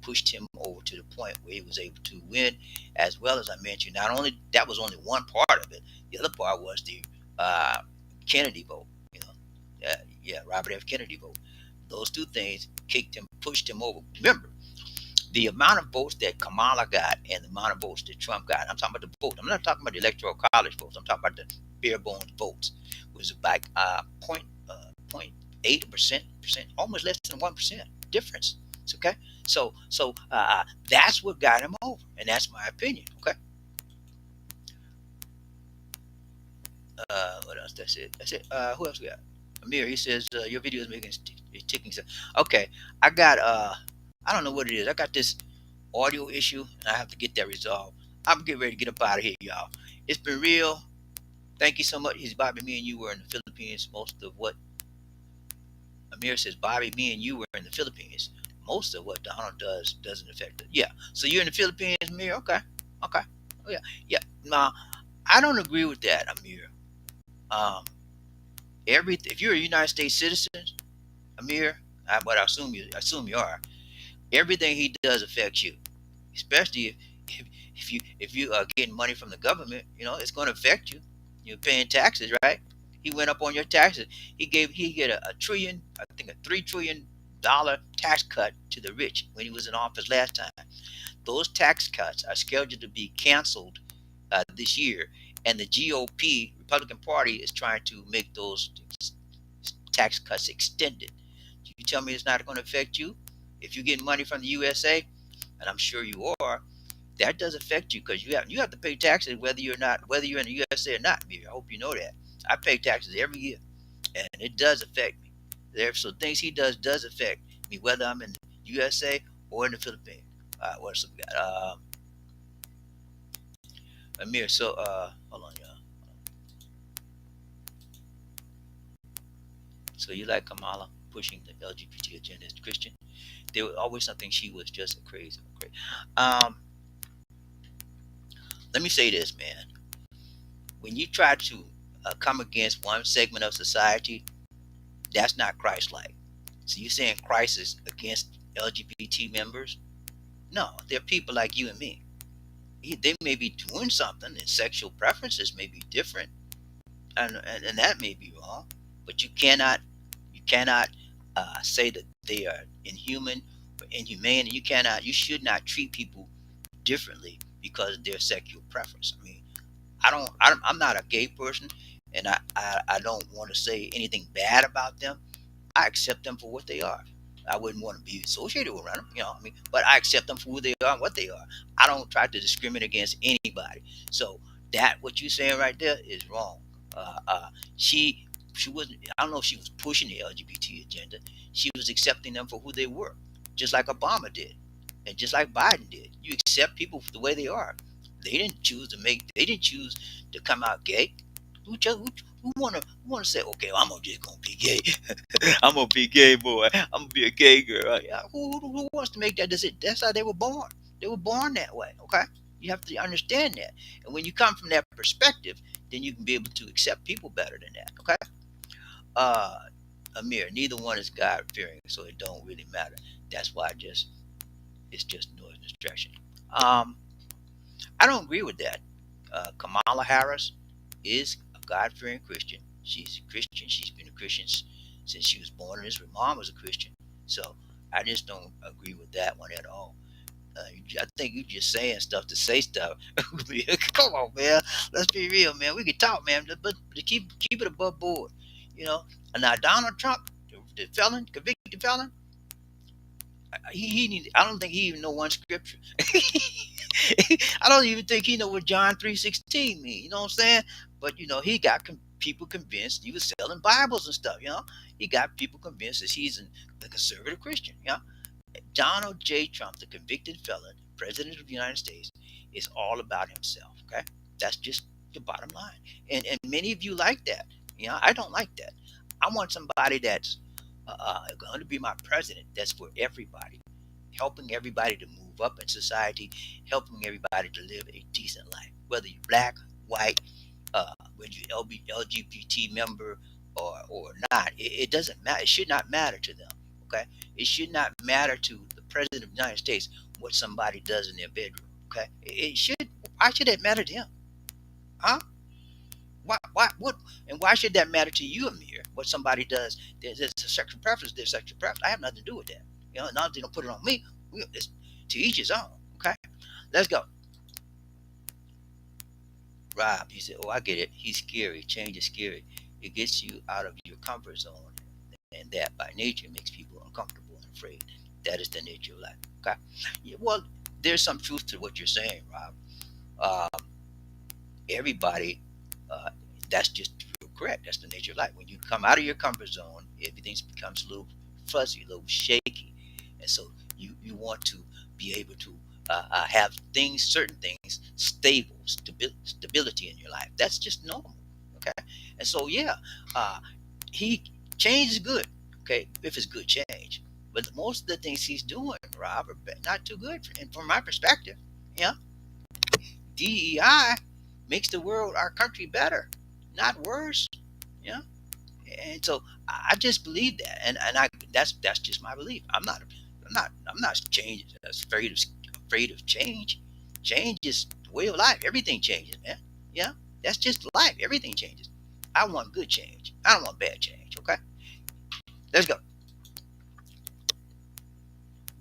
pushed him over to the point where he was able to win, as well as I mentioned. Not only that was only one part of it. The other part was the Kennedy vote. Robert F. Kennedy vote. Those two things pushed him over. Remember, the amount of votes that Kamala got and the amount of votes that Trump got. I'm talking about the vote. I'm not talking about the electoral college votes. I'm talking about the bare bones votes. Was about 0.8%, almost less than 1% difference. Okay, so that's what got him over, and that's my opinion. Okay. What else? That's it. Who else we got? Amir, he says your video is ticking. Okay, I got I don't know what it is. I got this audio issue, and I have to get that resolved. I'm getting ready to get up out of here, y'all. It's been real. Thank you so much. He's Bobby. Me and you were in the Philippines. Most of what Amir says, Bobby, me and you were in the Philippines. Most of what Donald does doesn't affect it. Yeah. So you're in the Philippines, Amir? Okay. Oh, yeah. Now, I don't agree with that, Amir. If you're a United States citizen, Amir, but I assume you are. Everything he does affects you, especially if you are getting money from the government. It's going to affect you. You're paying taxes, right? He went up on your taxes. He get a $3 trillion tax cut to the rich when he was in office last time. Those tax cuts are scheduled to be canceled this year, and the GOP, Republican Party, is trying to make those tax cuts extended. You tell me it's not going to affect you? If you get money from the USA, and I'm sure you are, that does affect you, because you have to pay taxes whether you're in the USA or not. I hope you know that. I pay taxes every year, and it does affect me. So things he does affect me, whether I'm in the USA or in the Philippines. What else we got? Amir, so hold on, y'all. So you like Kamala pushing the LGBT agenda as a Christian? There was always something she was just crazy. Let me say this, man. When you try to come against one segment of society, that's not Christ-like. So you're saying Christ is against LGBT members? No, they're people like you and me. They may be doing something, and sexual preferences may be different, and that may be wrong. But you cannot say that they are inhuman or inhumane, and you should not treat people differently because of their sexual preference. I mean, I'm not a gay person, and I don't want to say anything bad about them. I accept them for what they are. I wouldn't want to be associated with them, but I accept them for who they are and what they are. I don't try to discriminate against anybody. So what you're saying right there is wrong. She wasn't. I don't know if she was pushing the LGBT agenda. She was accepting them for who they were, just like Obama did, and just like Biden did. You accept people for the way they are. They didn't choose to come out gay. who wanna say, okay, I'm just gonna be gay. I'm gonna be gay boy. I'm gonna be a gay girl. Yeah, who wants to make that decision? That's how they were born. They were born that way. Okay, you have to understand that. And when you come from that perspective, then you can be able to accept people better than that. Okay. Uh, Amir, neither one is God fearing, so it don't really matter. That's why it's just noise and distraction. Um, I don't agree with that. Kamala Harris is a God fearing Christian. She's a Christian. She's been a Christian since she was born, and her mom was a Christian. So I just don't agree with that one at all. I think you're just saying stuff to say stuff. Come on, man. Let's be real, man. We can talk, man, but keep it above board. You know. And now Donald Trump, the felon, convicted felon, he needs. I don't think he even know one scripture. I don't even think he know what John 3:16 mean. You know what I'm saying? But he got people convinced he was selling Bibles and stuff. He got people convinced that he's a conservative Christian. Donald J. Trump, the convicted felon, president of the United States, is all about himself. Okay, that's just the bottom line. And many of you like that. I don't like that. I want somebody that's going to be my president. That's for everybody, helping everybody to move up in society, helping everybody to live a decent life, whether you're black, white, whether you're LGBT member or not. It doesn't matter. It should not matter to them. Okay, it should not matter to the president of the United States what somebody does in their bedroom. Okay, it should. Why should that matter to him? Huh? What? And why should that matter to you, Amir? What somebody does? There's a sexual preference. There's sexual preference. I have nothing to do with that. Now they don't put it on me. It's to each his own. Okay, let's go. Rob, he said, "Oh, I get it. He's scary. Change is scary. It gets you out of your comfort zone, and that by nature makes people uncomfortable and afraid. That is the nature of life." Okay. Yeah, well, there's some truth to what you're saying, Rob. Everybody, uh, that's just correct. That's the nature of life. When you come out of your comfort zone, everything becomes a little fuzzy, a little shaky, and so you want to be able to have certain things, stability in your life. That's just normal. Okay, and so yeah, he change is good. Okay, if it's good change, but most of the things he's doing, Rob, are not too good. And from my perspective, yeah, DEI makes the world, our country, better, not worse. Yeah, and so I just believe that, and that's just my belief. I'm not changing. Afraid of change. Change is the way of life. Everything changes, man. Yeah, that's just life. Everything changes. I want good change. I don't want bad change. Okay, let's go.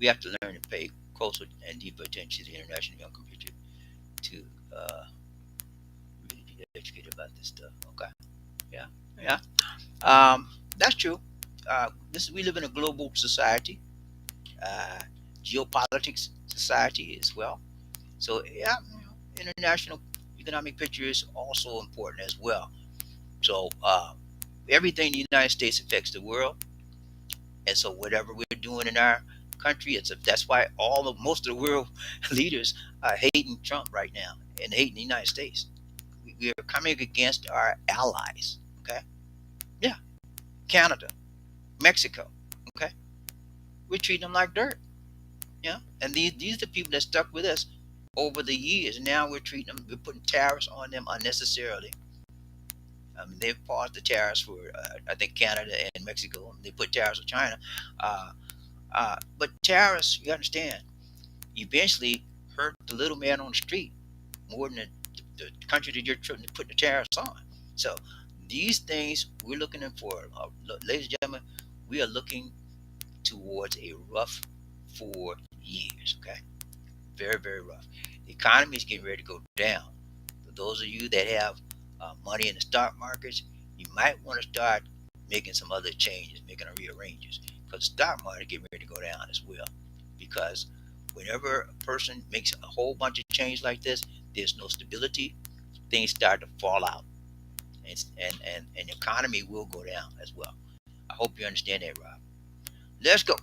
We have to learn to pay closer and deeper attention to the international young community to really be educated about this stuff. Okay, yeah, yeah. That's true. We live in a global society, geopolitics society as well. So yeah, international economic picture is also important as well. So everything in the United States affects the world, and so whatever we're doing in our country, that's why most of the world leaders are hating Trump right now and hating the United States. We are coming against our allies. Okay, yeah, Canada, Mexico. Okay, we're treating them like dirt. Yeah, and these are the people that stuck with us over the years. Now we're putting tariffs on them unnecessarily. They've paused the tariffs for I think Canada and Mexico. They put tariffs on China, uh, but tariffs, you understand, eventually hurt the little man on the street more than the country that you're trying to put the tariffs on. So these things we're looking for, ladies and gentlemen, we are looking towards a rough 4 years. Okay, very very rough. The economy is getting ready to go down. For those of you that have money in the stock markets, you might want to start making some other changes, making a rearranges, because the stock market getting ready to go down as well. Because whenever a person makes a whole bunch of change like this, there's no stability. Things start to fall out, and the economy will go down as well. I hope you understand that, Rob. Let's go.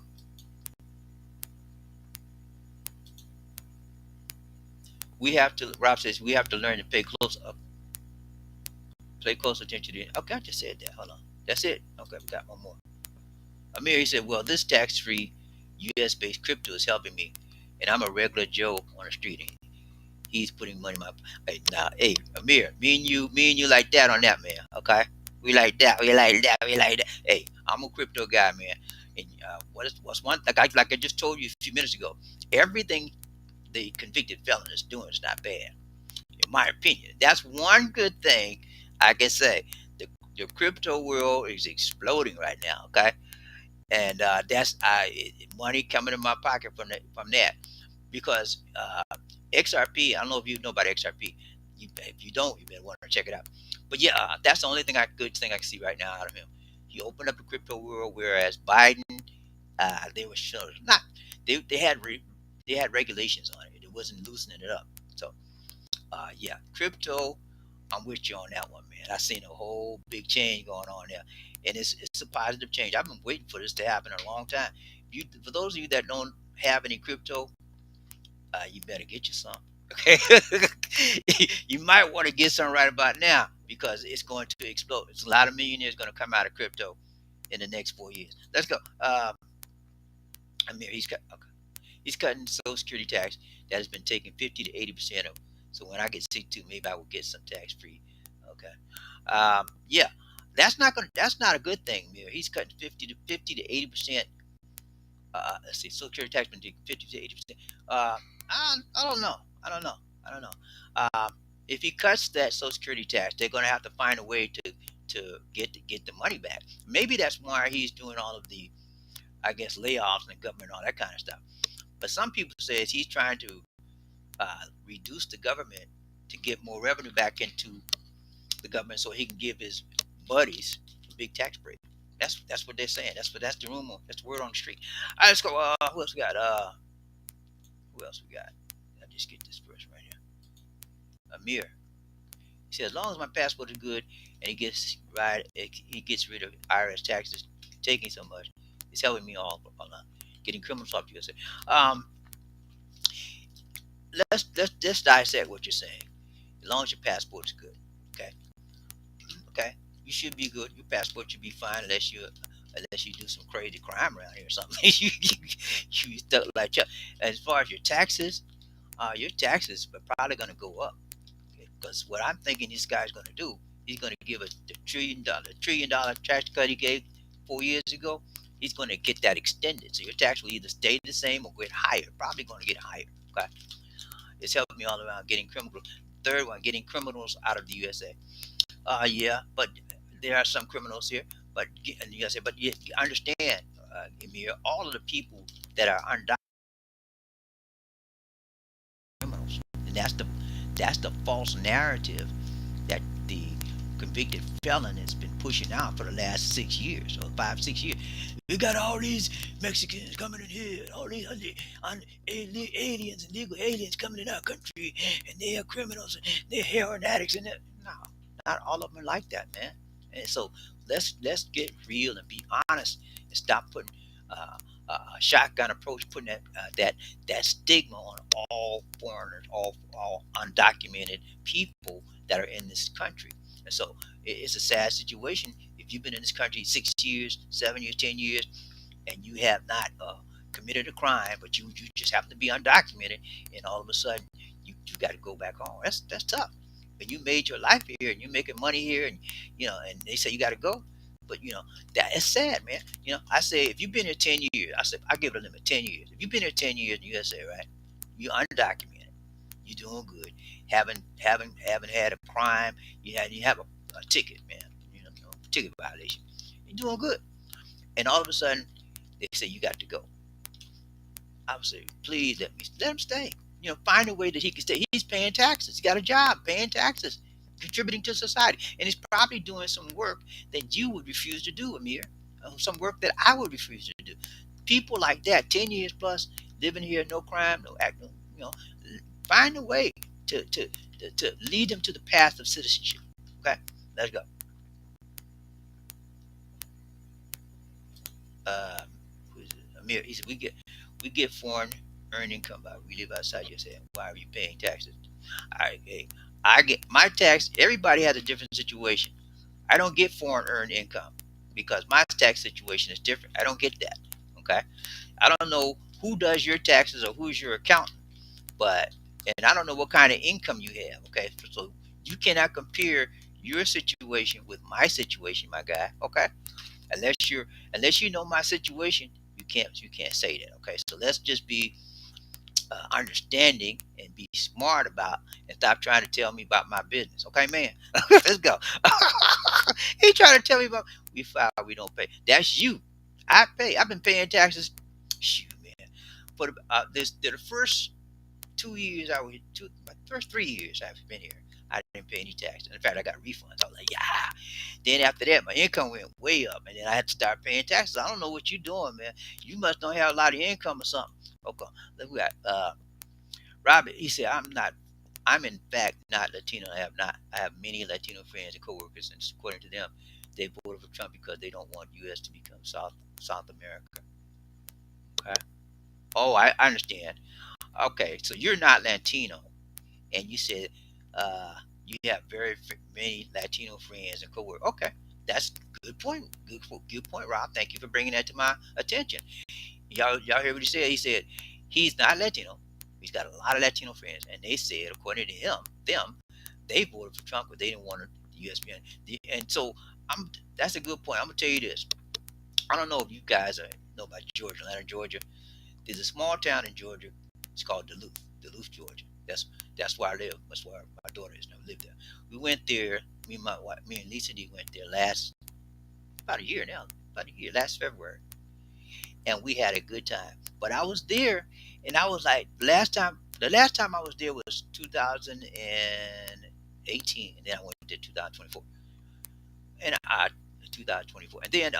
Rob says we have to learn to pay close Pay close attention to it. Okay, I just said that. Hold on. That's it. Okay, we got one more. Amir, he said, well, this tax-free U.S.-based crypto is helping me, and I'm a regular Joe on the street. And he's putting money in my. Hey, now, hey, Amir, me and you like that on that, man. Okay, we like that. We like that. We like that. Hey, I'm a crypto guy, man. And what's one like I just told you a few minutes ago? Everything the convicted felon is doing is not bad, in my opinion. That's one good thing I can say. The crypto world is exploding right now. Okay, and that's money coming in my pocket from that because XRP. I don't know if you know about XRP. If you don't, you better want to check it out. But yeah, that's the only good thing I can see right now out of him. He opened up the crypto world, whereas Biden, they were not. They had regulations on it. It wasn't loosening it up. So yeah, crypto. I'm with you on that one, man. I seen a whole big change going on there, and it's a positive change. I've been waiting for this to happen a long time. For those of you that don't have any crypto, you better get you some. Okay, you might want to get some right about now because it's going to explode. It's a lot of millionaires going to come out of crypto in the next 4 years. Let's go. Amir, he's cutting Social Security tax that has been taking 50 to 80% of. So when I get sick too, maybe I will get some tax free. Okay. Yeah, that's not a good thing, Amir. He's cutting 50 to 80%. Let's see, Social Security tax been taking 50 to 80%. I don't know. I don't know. If he cuts that Social Security tax, they're going to have to find a way to get the money back. Maybe that's why he's doing all of the, I guess, layoffs in the government and all that kind of stuff. But some people say he's trying to reduce the government to get more revenue back into the government so he can give his buddies a big tax break. That's what they're saying. That's the rumor. That's the word on the street. All right, let's go. Who else we got? I'll just get this person right here. Amir. He said, as long as my passport is good and he gets rid of IRS taxes taking so much, it's helping me all getting criminals off the USA. Let's dissect what you're saying. As long as your passport is good, okay, you should be good. Your passport should be fine unless you do some crazy crime around here or something. you stuck like Chuck. As far as your taxes are probably going to go up because what I'm thinking this guy's going to do, he's going to give us the $1 trillion tax cut he gave 4 years ago. He's going to get that extended, so your tax will either stay the same or get higher. Probably going to get higher. Okay. It's helping me all around getting criminals. Third one, getting criminals out of the USA. Yeah, but there are some criminals here. But in the USA, but you understand, Amir, all of the people that are undocumented criminals, and that's the false narrative that the convicted felon has been pushing out for the last 6 years or 5-6 years. We got all these Mexicans coming in here, all these aliens, illegal aliens coming in our country, and they are criminals, and they're heroin addicts, and no, not all of them are like that, man. And so let's get real and be honest and stop putting a shotgun approach, putting that stigma on all foreigners, all undocumented people that are in this country. And so it's a sad situation. If you've been in this country 6 years, 7 years, 10 years, and you have not committed a crime, but you just happen to be undocumented, and all of a sudden you got to go back home. That's tough. But you made your life here, and you're making money here, and and they say you got to go. But that is sad, man. I say if you've been here 10 years, I give it a limit 10 years. If you've been here 10 years in the USA, right? You're undocumented. You're doing good. Haven't had a crime. You have a ticket, man. Ticket violation. You're doing good. And all of a sudden, they say you got to go. I would say, please let him stay. Find a way that he can stay. He's paying taxes. He's got a job, paying taxes, contributing to society, and he's probably doing some work that you would refuse to do, Amir. Some work that I would refuse to do. People like that, 10 years plus, living here, no crime, no act. Find a way to lead them to the path of citizenship. Okay, let's go. Amir, he said, we get foreign earned income, but we live outside your say, why are you paying taxes? All right, hey, I get my tax. Everybody has a different situation. I don't get foreign earned income because my tax situation is different. I don't get that. Okay. I don't know who does your taxes or who's your accountant, but and I don't know what kind of income you have. Okay. So you cannot compare your situation with my situation, my guy. Okay. Unless you know my situation, you can't say that. Okay. So let's just be understanding and be smart about and stop trying to tell me about my business. Okay, man. Let's go. He trying to tell me about we file, we don't pay. That's you. I pay. I've been paying taxes. Shoot, man. For the first 2 years my first 3 years I've been here, I didn't pay any taxes. In fact, I got refunds. I was like, yeah. Then after that, my income went way up, and then I had to start paying taxes. I don't know what you're doing, man. You must don't have a lot of income or something. Okay, look, we got Robert. He said, I'm in fact not Latino. I have many Latino friends and coworkers, and according to them, they voted for Trump because they don't want U.S. to become South America. Okay. Oh, I understand. Okay, so you're not Latino, and you said you have very many Latino friends and coworkers. Okay, that's good point. Good point, Rob. Thank you for bringing that to my attention. Y'all hear what he said? He said he's not Latino. He's got a lot of Latino friends, and they said, according to them, they voted for Trump because they didn't want the U.S. And so that's a good point. I'm gonna tell you this. I don't know if you guys know about Georgia, Atlanta, Georgia. There's a small town in Georgia. It's called Duluth, Georgia. That's where I live. That's where my daughter is. Never lived there. We went there. Me and my wife, me and Lisa D went there about a year now. About a year, last February, and we had a good time. But I was there, and I was like, the last time I was there was 2018, and then I went to 2024, and 2024, and then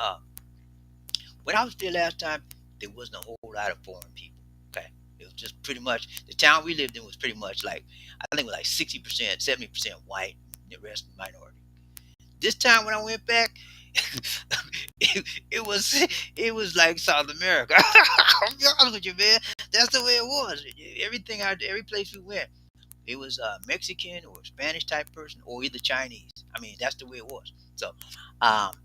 when I was there last time, there wasn't a whole lot of foreign people. Okay, it was just pretty much the town we lived in was pretty much like I think it was like 60%, 70% white, and the rest minority. This time when I went back, it was like South America. I'm be honest with you, man. That's the way it was. Every place we went, it was a Mexican or Spanish type person or either Chinese. I mean, that's the way it was. So, um,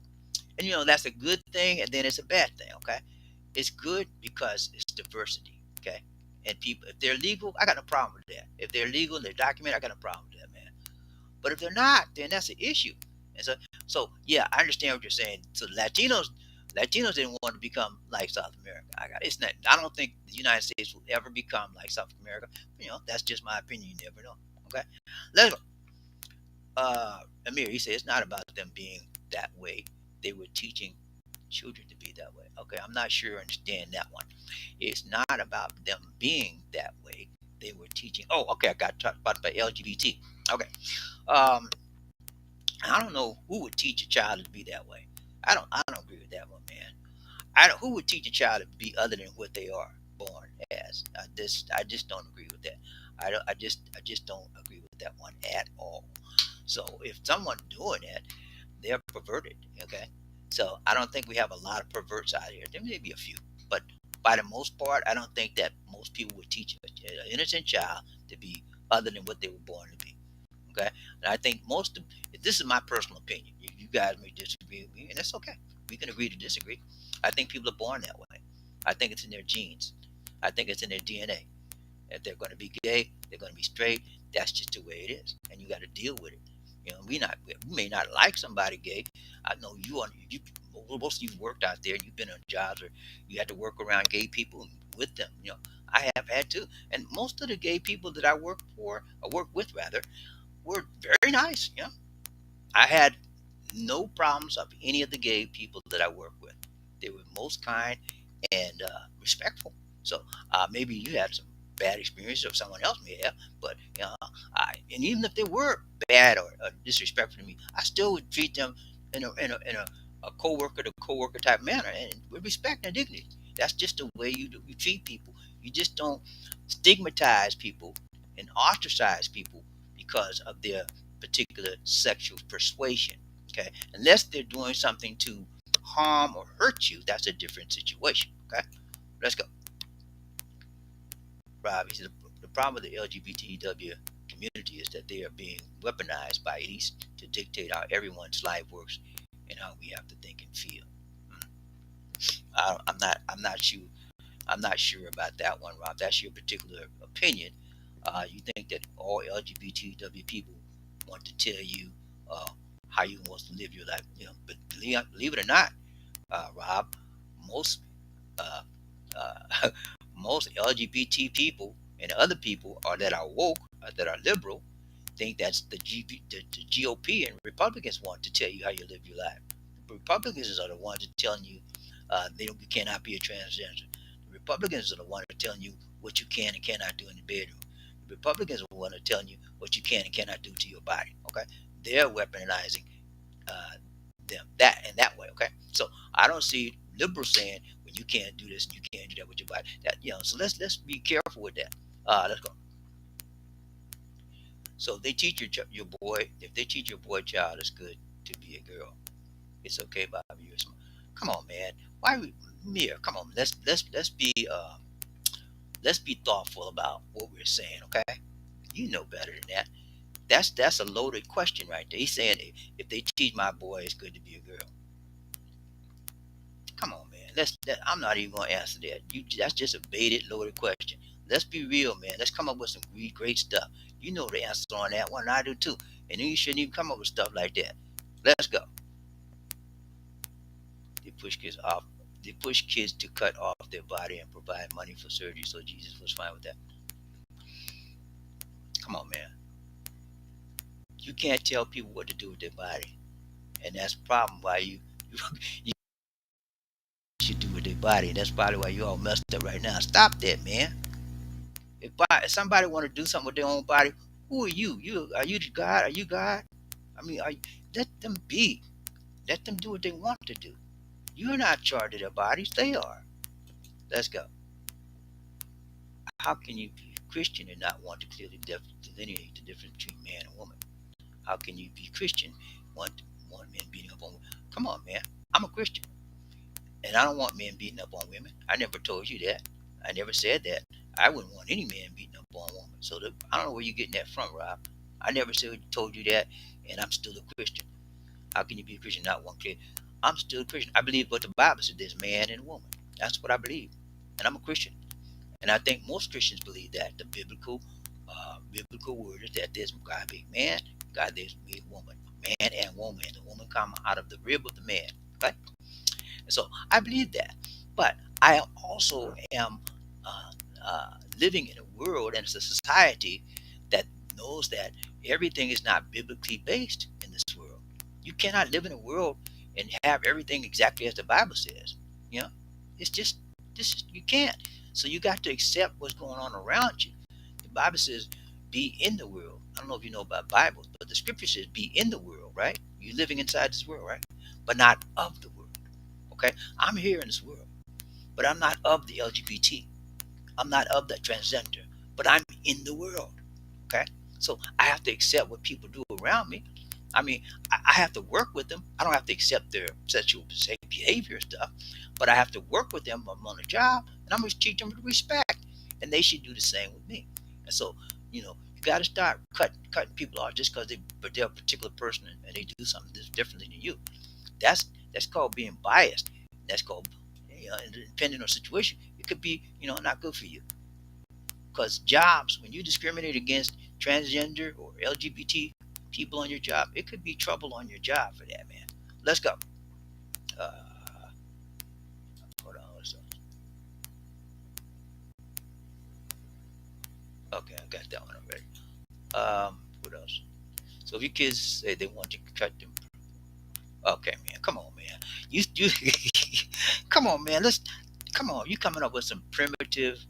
and that's a good thing, and then it's a bad thing. Okay, it's good because it's diversity. Okay, and people, if they're legal, I got no problem with that. If they're legal and they're documented, I got no problem with that, man. But if they're not, then that's an issue. And so yeah, I understand what you're saying. So Latinos didn't want to become like South America. It's not. I don't think the United States will ever become like South America. That's just my opinion. You never know. Okay, let's go. Amir, he said it's not about them being that way. They were teaching children to be that way. Okay, I'm not sure I understand that one. It's not about them being that way. They were teaching. Oh, okay, I got talked about LGBT. Okay. I don't know who would teach a child to be that way. I don't agree with that one, man. Who would teach a child to be other than what they are born as? I just don't agree with that. I just don't agree with that one at all. So if someone's doing that, they're perverted. Okay. So I don't think we have a lot of perverts out here. There may be a few, but by the most part, I don't think that most people would teach an innocent child to be other than what they were born to be. Okay, and I think this is my personal opinion. You guys may disagree with me, and that's okay. We can agree to disagree. I think people are born that way. I think it's in their genes. I think it's in their DNA. If they're going to be gay, they're going to be straight. That's just the way it is, and you got to deal with it. We may not like somebody gay. I know most of you worked out there. You've been on jobs where you had to work around gay people and with them. I have had to, and most of the gay people that I work with rather, were very nice. I had no problems of any of the gay people that I work with. They were most kind and respectful. So maybe you had some bad experiences, or someone else may have, but and even if they were bad or disrespectful to me, I still would treat them in a coworker to coworker type manner and with respect and dignity. That's just the way you treat people. You just don't stigmatize people and ostracize people because of their particular sexual persuasion. Okay, unless they're doing something to harm or hurt you, that's a different situation. Okay, let's go. Rob, he said the problem with the LGBTW community is that they are being weaponized by elites to dictate how everyone's life works and how we have to think and feel. I'm not sure about that one, Rob. That's your particular opinion. You think that all LGBTW people want to tell you how you want to live your life. But believe it or not, Rob, most uh, most LGBT people and other people that are woke, that are liberal, think that's the GOP and Republicans want to tell you how you live your life. The Republicans are the ones that telling you you cannot be a transgender. The Republicans are the ones that are telling you what you can and cannot do in the bedroom. The Republicans are the ones that are telling you what you can and cannot do to your body. Okay, they're weaponizing them that way. Okay, so I don't see liberals saying, well, you can't do this and you can't do that with your body. So let's be careful with that. Let's go. So if they teach your boy, if they teach your boy child it's good to be a girl, it's okay, Bobby. Come on, man. Why we Mia? Come on, let's be thoughtful about what we're saying. Okay, you know better than that. That's a loaded question right there. He's saying if they teach my boy it's good to be a girl. Come on, man. I'm not even gonna answer that. That's just a baited, loaded question. Let's be real, man. Let's come up with some great stuff. You know the answer on that one. I do too. And then you shouldn't even come up with stuff like that. Let's go. They push kids off. They push kids to cut off their body and provide money for surgery. So Jesus was fine with that. Come on, man. You can't tell people what to do with their body, and that's the problem. Why you should do with their body. That's probably why you all messed up right now. Stop that, man. If somebody want to do something with their own body, who are you? Are you God? Are you God? I mean, let them be. Let them do what they want to do. You're not charged of their bodies. They are. Let's go. How can you be a Christian and not want to clearly delineate the difference between man and woman? How can you be Christian want men beating up on women? Come on, man. I'm a Christian, and I don't want men beating up on women. I never told you that. I never said that. I wouldn't want any man beating up on a woman. So I don't know where you're getting that from, Rob. I never told you that, and I'm still a Christian. How can you be a Christian not one clear? I'm still a Christian. I believe what the Bible said. There's man and woman. That's what I believe, and I'm a Christian. And I think most Christians believe that the biblical word is that there's God made man, God there's made woman, man and woman, and the woman come out of the rib of the man. Okay, and so I believe that, but I also am living in a world and it's a society that knows that everything is not biblically based in this world. You cannot live in a world and have everything exactly as the Bible says. You know, it's just you can't. So you got to accept what's going on around you. The Bible says, "Be in the world." I don't know if you know about Bibles, but the Scripture says, "Be in the world." Right? You're living inside this world, right? But not of the world. Okay, I'm here in this world, but I'm not of the LGBT. I'm not of the transgender, but I'm in the world. Okay, so I have to accept what people do around me. I mean, I have to work with them. I don't have to accept their sexual behavior stuff, but I have to work with them. I'm on a job, and I'm going to teach them respect, and they should do the same with me. And so, you got to start cutting people off just because they're a particular person and they do something that's differently than you. That's called being biased. That's called, depending on the situation, it could be, not good for you. Because jobs, when you discriminate against transgender or LGBT people on your job, it could be trouble on your job for that, man. Let's go. Hold on. Okay, I got that one already. What else? So if your kids say they want to cut them, okay, man, come on, man. You come on, man. Come on. You coming up with some primitive,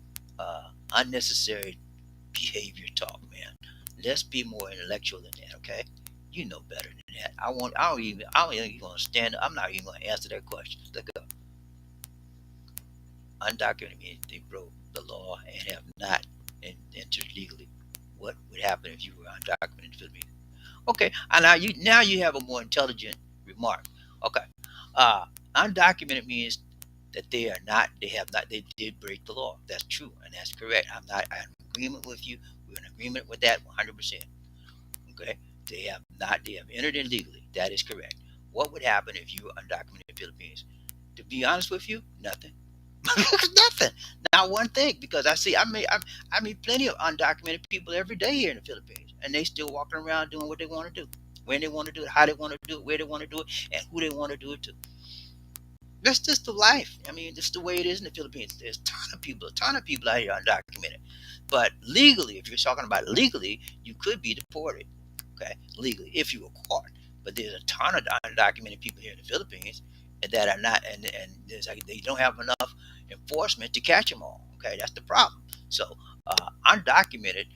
unnecessary behavior talk, man. Let's be more intellectual than that, okay? You know better than that. I don't even gonna stand up. I'm not even gonna answer that question. Let's go. Undocumented means they broke the law and have not entered legally. What would happen if you were undocumented? Okay, and now you have a more intelligent remark. Okay, undocumented means that they did break the law. That's true and that's correct. I'm agreement with you. We're in agreement with that 100%. Okay? They have entered illegally. That is correct. What would happen if you were undocumented Philippines? To be honest with you, nothing. Nothing. Not one thing. Because I meet plenty of undocumented people every day here in the Philippines, and they still walking around doing what they want to do, when they want to do it, how they want to do it, where they want to do it, and who they want to do it to. That's just the life. I mean, that's the way it is in the Philippines. There's a ton of people out here undocumented. But legally, if you're talking about legally, you could be deported. Okay, legally, if you were caught. But there's a ton of undocumented people here in the Philippines that are not, and there's like they don't have enough enforcement to catch them all. Okay, that's the problem. So undocumented,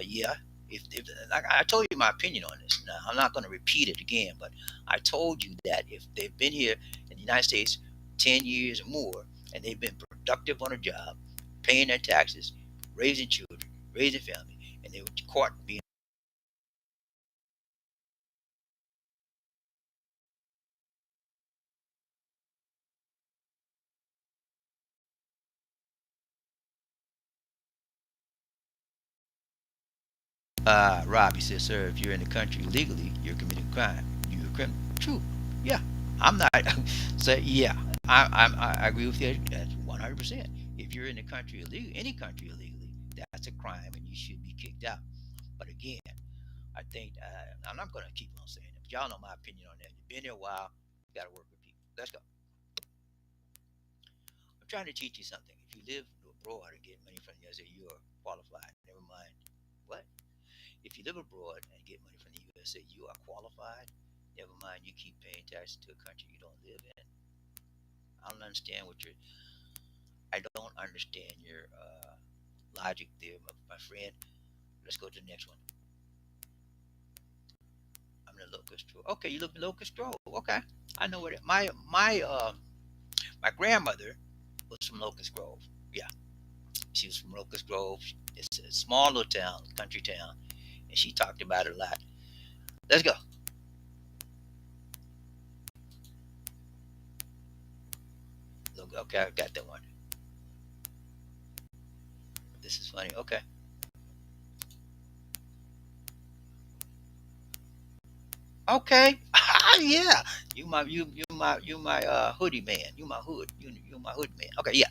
yeah. If like I told you my opinion on this. Now I'm not going to repeat it again, but I told you that if they've been here in the United States 10 years or more, and they've been productive on a job, paying their taxes, raising children, raising family, and they were caught being Robbie says, sir, if you're in the country legally, you're committing crime. You're a criminal. True. Yeah. I'm not. So, yeah. I agree with you. That's 100%. If you're in the country illegally, any country illegally, that's a crime and you should be kicked out. But again, I think, I'm not going to keep on saying it. But y'all know my opinion on that. You've been here a while. You got to work with people. Let's go. I'm trying to teach you something. If you live abroad and get money from the USA, you are qualified. Never mind. What? If you live abroad and get money from the USA, you are qualified. Never mind, you keep paying taxes to a country you don't live in. I don't understand your logic there, my friend. Let's go to the next one. I'm in Locust Grove. Okay, you live in Locust Grove. Okay, I know where that. My grandmother was from Locust Grove. Yeah, she was from Locust Grove. It's a small little town, country town, and she talked about it a lot. Let's go. Okay, I got that one. This is funny. Okay. Okay. Yeah. You my hoodie man. You my hood man. Okay, yeah.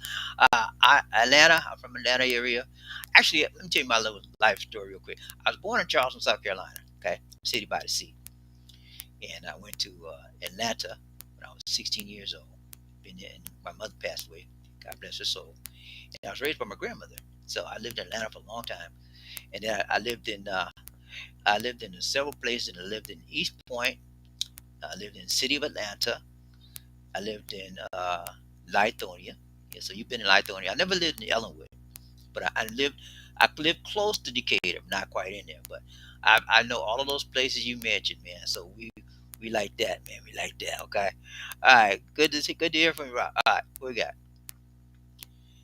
Atlanta. I'm from Atlanta area. Actually, let me tell you my little life story real quick. I was born in Charleston, South Carolina. Okay, city by the sea, and I went to Atlanta when I was 16 years old. Been there, and my mother passed away. God bless her soul. And I was raised by my grandmother, so I lived in Atlanta for a long time. And then I lived in several places. I lived in East Point. I lived in the city of Atlanta. I lived in Lithonia. Yeah, so you've been in Lithonia. I never lived in Ellenwood, but I lived close to Decatur, not quite in there. But I know all of those places you mentioned, man. So we like that, man. We like that. Okay. All right. Good to hear from you, Rob. All right. What we got?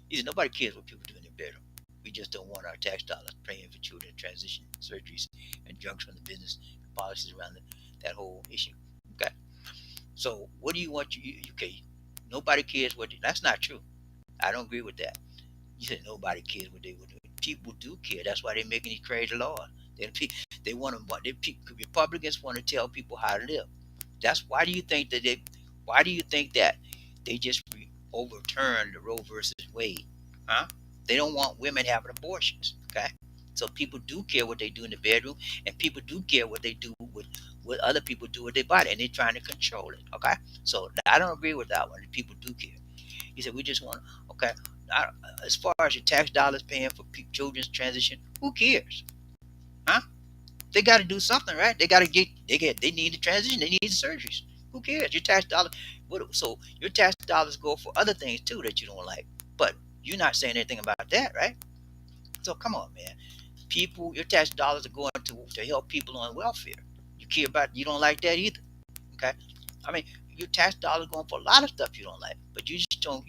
He said nobody cares what people do in their bedroom. We just don't want our tax dollars paying for children transition surgeries and drugs from the business and policies around that whole issue. Okay. So what do you want? Okay. Nobody cares what. That's not true. I don't agree with that. You said nobody cares what they would do. People do care. That's why they're making these crazy laws. They want to. Republicans want to tell people how to live. That's why do you think that they? Why do you think that they just overturned the Roe versus Wade? Huh? They don't want women having abortions. Okay. So people do care what they do in the bedroom, and people do care what they do with what other people do with their body, and they're trying to control it. Okay. So I don't agree with that one. People do care. He said we just want. Okay. As far as your tax dollars paying for children's transition, who cares? Huh? They got to do something, right? They got to they need the transition. They need the surgeries. Who cares? Your tax dollars. So your tax dollars go for other things too that you don't like. But you're not saying anything about that, right? So come on, man. Your tax dollars are going to help people on welfare. You don't like that either. Okay? I mean, your tax dollars going for a lot of stuff you don't like, but you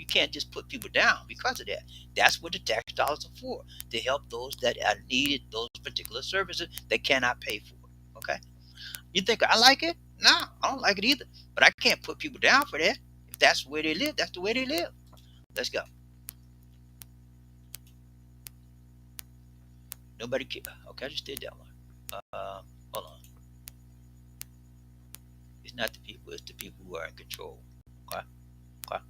can't just put people down because of that. That's what the tax dollars are for, to help those that are needed those particular services they cannot pay for. Okay? You think I like it? No, I don't like it either. But I can't put people down for that. If that's the way they live, that's the way they live. Let's go. Nobody care. Okay, I just did that one. Hold on. It's not the people, it's the people who are in control. Okay. Okay.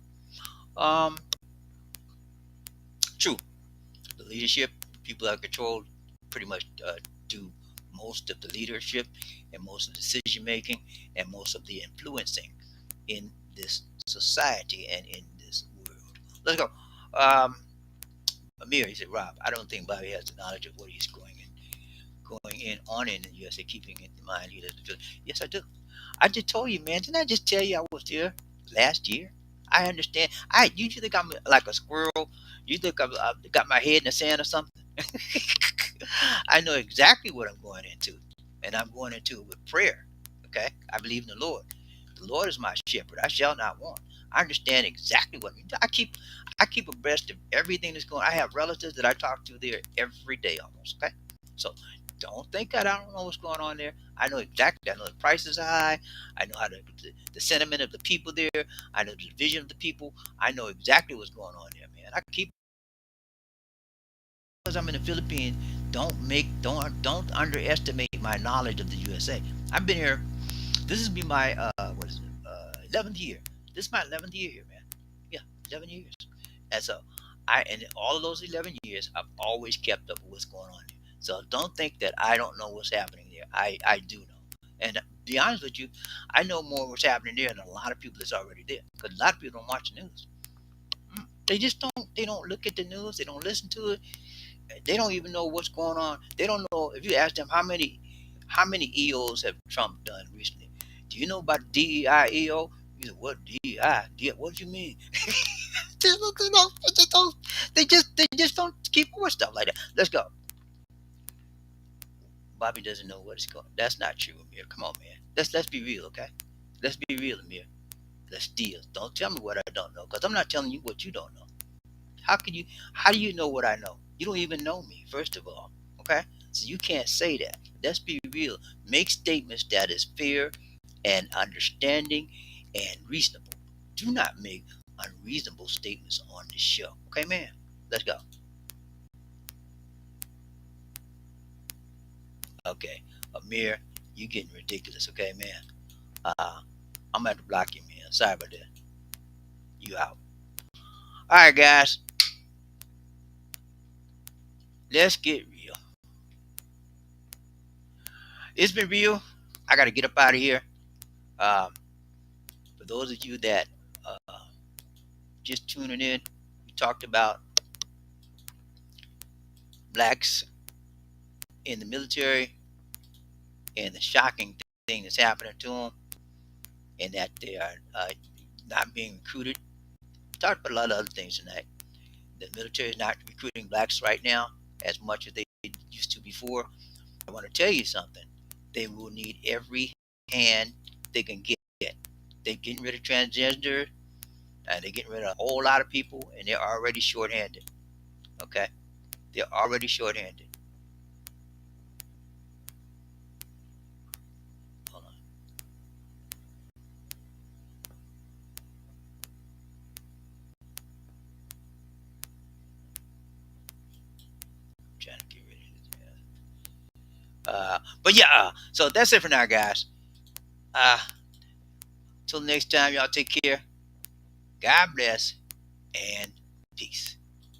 Um, True. The leadership, people that are controlled, pretty much do most of the leadership and most of the decision making and most of the influencing in this society and in this world. Let's go. Um, Amir, he said, Rob, I don't think Bobby has the knowledge of what he's going in on in the USA, keeping in mind he doesn't. Yes, I do. I just told you, man. Didn't I just tell you I was there last year? I understand. You think I'm like a squirrel? You think I've got my head in the sand or something? I know exactly what I'm going into, and I'm going into it with prayer. Okay, I believe in the Lord. The Lord is my shepherd; I shall not want. I understand exactly what I keep abreast of everything that's going. I have relatives that I talk to there every day almost. Okay, so don't think that I don't know what's going on there. I know exactly. I know the prices are high. I know how the sentiment of the people there. I know the vision of the people. I know exactly what's going on there, man. I keep because I'm in the Philippines. Don't underestimate my knowledge of the USA. I've been here. This has been my what is it? 11th year. This is my 11th year here, man. Yeah, 11 years. And so in all of those 11 years, I've always kept up with what's going on there. So don't think that I don't know what's happening there. I do know. And to be honest with you, I know more what's happening there than a lot of people that's already there. Because a lot of people don't watch the news. They just don't. They don't look at the news. They don't listen to it. They don't even know what's going on. They don't know if you ask them how many EOs have Trump done recently. Do you know about DEI EO? You know, what DEI? What do you mean? They just don't keep up with stuff like that. Let's go. Bobby doesn't know what is going. That's not true, Amir. Come on, man. Let's be real, okay? Let's be real, Amir. Let's deal. Don't tell me what I don't know, because I'm not telling you what you don't know. How do you know what I know? You don't even know me, first of all. Okay? So you can't say that. Let's be real. Make statements that is fair and understanding and reasonable. Do not make unreasonable statements on this show. Okay, man? Let's go. Okay. Amir, you getting ridiculous, okay, man? I'm gonna have to block you, man. Sorry about that. You out. Alright, guys. Let's get real. It's been real. I gotta get up out of here. Um, for those of you that just tuning in, we talked about blacks in the military and the shocking thing that's happening to them, and that they are not being recruited. We talked about a lot of other things tonight. The military is not recruiting blacks right now as much as they used to before. I want to tell you something. They will need every hand they can get. They're getting rid of transgender, and they're getting rid of a whole lot of people, and they're already shorthanded. Okay? They're already shorthanded. Hold on. I'm trying to get rid of this. But yeah, so that's it for now, guys. Till next time, y'all take care. God bless and peace.